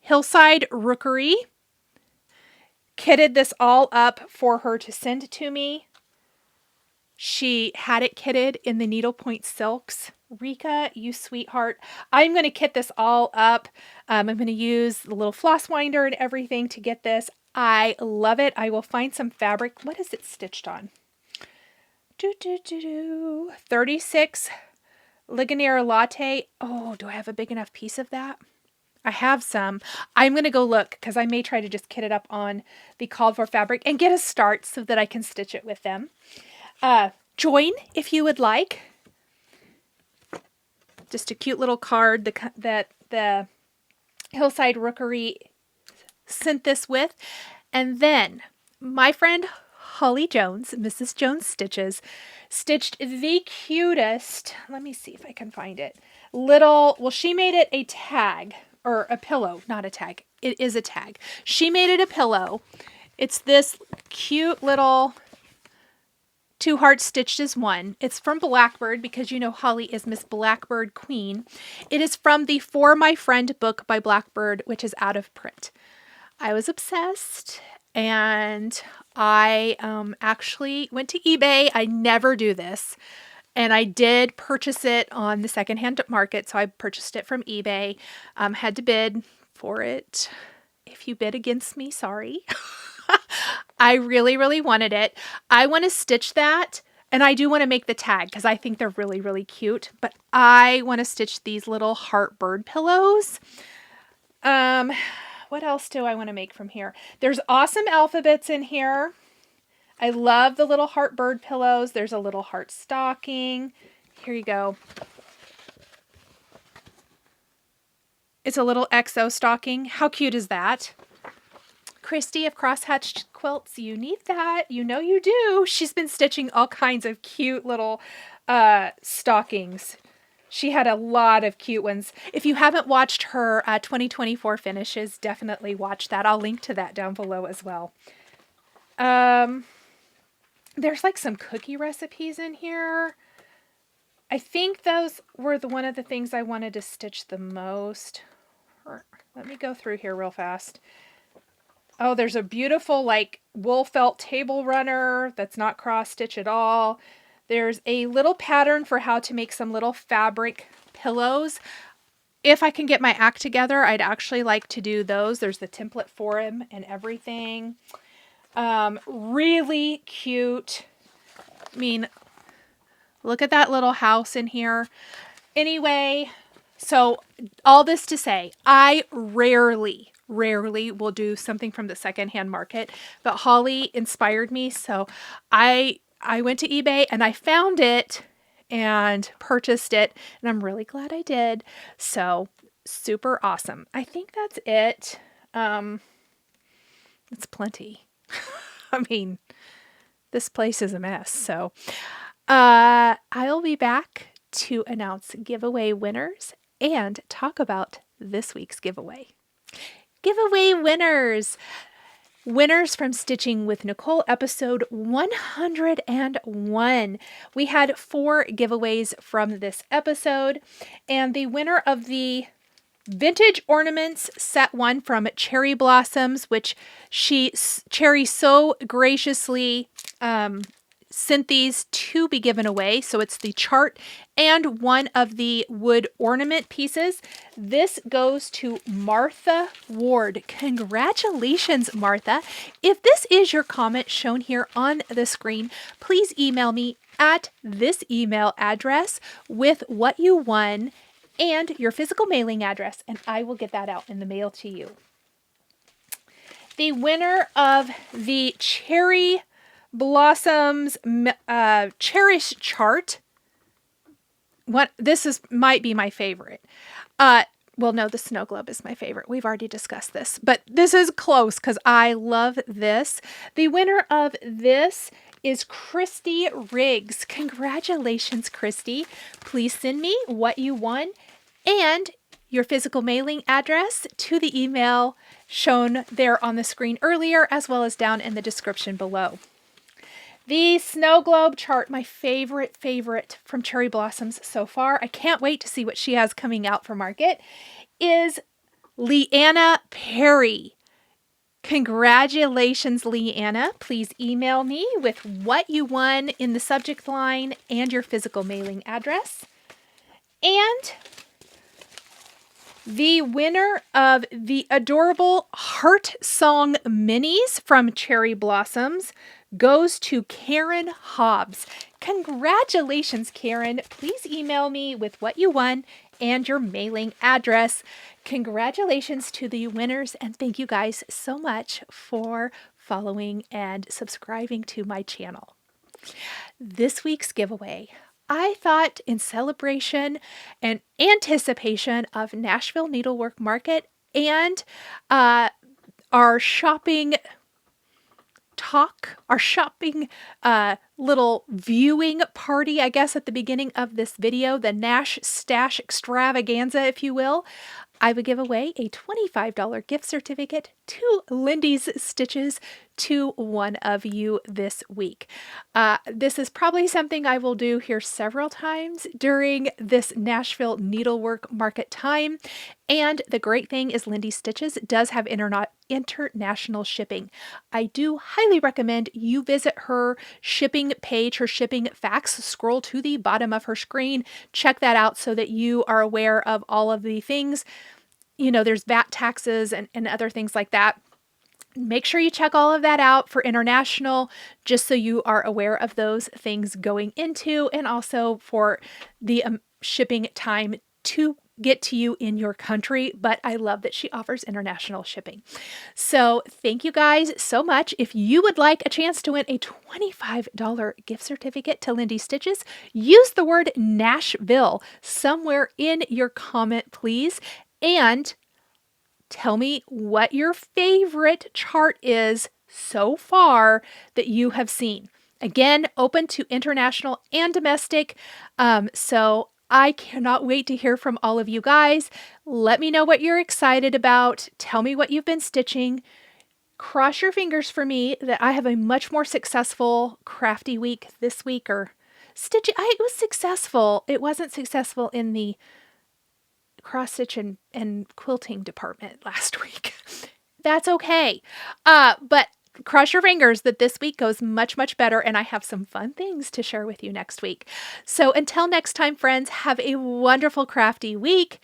Hillside Rookery kitted this all up for her to send to me. She had it kitted in the needlepoint silks. Rika, you sweetheart. I'm going to kit this all up. I'm going to use the little floss winder and everything to get this. I love it. I will find some fabric. What is it stitched on? 36 Ligonier Latte. Oh, do I have a big enough piece of that? I have some. I'm going to go look because I may try to just kit it up on the called for fabric and get a start so that I can stitch it with them. Join if you would like. Just a cute little card that the Hillside Rookery sent this with. And then my friend Holly Jones, Mrs. Jones Stitches, stitched the cutest, let me see if I can find it, she made it a tag, or a pillow, not a tag. It is a tag. She made it a pillow. It's this cute little 2 hearts stitched as one. It's from Blackbird because you know Holly is Miss Blackbird Queen. It is from the For My Friend book by Blackbird, which is out of print. I was obsessed and I actually went to eBay. I never do this. And I did purchase it on the secondhand market. So I purchased it from eBay. Had to bid for it. If you bid against me, sorry. I really, really wanted it. I want to stitch that. And I do want to make the tag because I think they're really, really cute. But I want to stitch these little heart bird pillows. What else do I want to make from here? There's awesome alphabets in here. I love the little heart bird pillows. There's a little heart stocking. Here you go. It's a little exo stocking. How cute is that? Kristy of Crosshatched Quilts, you need that. You know you do. She's been stitching all kinds of cute little stockings. She had a lot of cute ones. If you haven't watched her 2024 finishes, definitely watch that. I'll link to that down below as well. There's like some cookie recipes in here. I think those were one of the things I wanted to stitch the most. Let me go through here real fast. Oh, there's a beautiful like wool felt table runner that's not cross stitch at all. There's a little pattern for how to make some little fabric pillows. If I can get my act together, I'd actually like to do those. There's the template for them and everything. Really cute. I mean, look at that little house in here. Anyway, so all this to say, I rarely will do something from the secondhand market, but Holly inspired me. So I went to eBay and I found it and purchased it, and I'm really glad I did. So super awesome. I think that's it. It's plenty. I mean, this place is a mess. So I'll be back to announce giveaway winners and talk about this week's giveaway. Giveaway winners! Winners from Stitching with Nichol, episode 101. We had 4 giveaways from this episode, and the winner of the Vintage Ornaments set 1 from Cherry Blossoms, which Cherry so graciously sent these to be given away. So it's the chart and one of the wood ornament pieces. This goes to Martha Ward. Congratulations, Martha. If this is your comment shown here on the screen, please email me at this email address with what you won and your physical mailing address, and I will get that out in the mail to you. The winner of the Cherry Blossoms Cherish chart. Might be my favorite. Well, no, the snow globe is my favorite. We've already discussed this, but this is close because I love this. The winner of this is Kristy Riggs. Congratulations, Kristy. Please send me what you won and your physical mailing address to the email shown there on the screen earlier, as well as down in the description below. The snow globe chart, my favorite from Cherry Blossoms so far. I can't wait to see what she has coming out for market, is Leanna Perry. Congratulations, Leanna. Please email me with what you won in the subject line and your physical mailing address. And the winner of the adorable Heart Song Minis from Cherry Blossoms goes to Karen Hobbs. Congratulations, Karen. Please email me with what you won and your mailing address. Congratulations to the winners, and thank you guys so much for following and subscribing to my channel. This week's giveaway, I thought in celebration and anticipation of Nashville Needlework Market and our shopping talk, our shopping little viewing party, I guess, at the beginning of this video, the Nash Stash extravaganza, if you will. I would give away a $25 gift certificate to Lindy's Stitches to one of you this week. This is probably something I will do here several times during this Nashville Needlework Market time. And the great thing is Lindy's Stitches does have international shipping. I do highly recommend you visit her shipping page, her shipping facts. Scroll to the bottom of her screen. Check that out so that you are aware of all of the things. You know, there's VAT taxes and other things like that. Make sure you check all of that out for international, just so you are aware of those things going into, and also for the shipping time to get to you in your country. But I love that she offers international shipping. So thank you guys so much. If you would like a chance to win a $25 gift certificate to Lindy Stitches, use the word Nashville somewhere in your comment, please. And tell me what your favorite chart is so far that you have seen. Again, open to international and domestic. So I cannot wait to hear from all of you guys. Let me know what you're excited about. Tell me what you've been stitching. Cross your fingers for me that I have a much more successful crafty week this week, or stitching. It was successful. It wasn't successful in the cross stitch and quilting department last week. That's okay. But cross your fingers that this week goes much, much better, and I have some fun things to share with you next week. So until next time, friends, have a wonderful crafty week.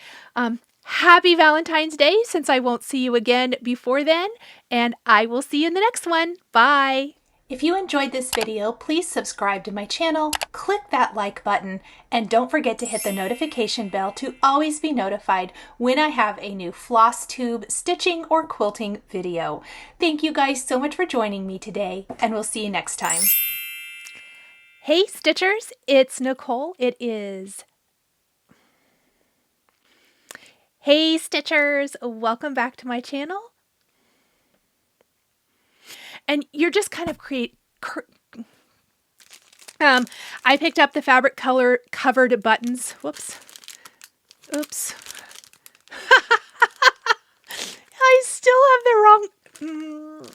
Happy Valentine's Day, since I won't see you again before then, and I will see you in the next one. Bye. If you enjoyed this video, please subscribe to my channel, click that like button, and don't forget to hit the notification bell to always be notified when I have a new Flosstube stitching or quilting video. Thank you guys so much for joining me today, and we'll see you next time. Hey Stitchers, it's Nicole. Hey Stitchers, welcome back to my channel. And you're just kind of I picked up the fabric color covered buttons. Whoops. Oops. I still have the wrong...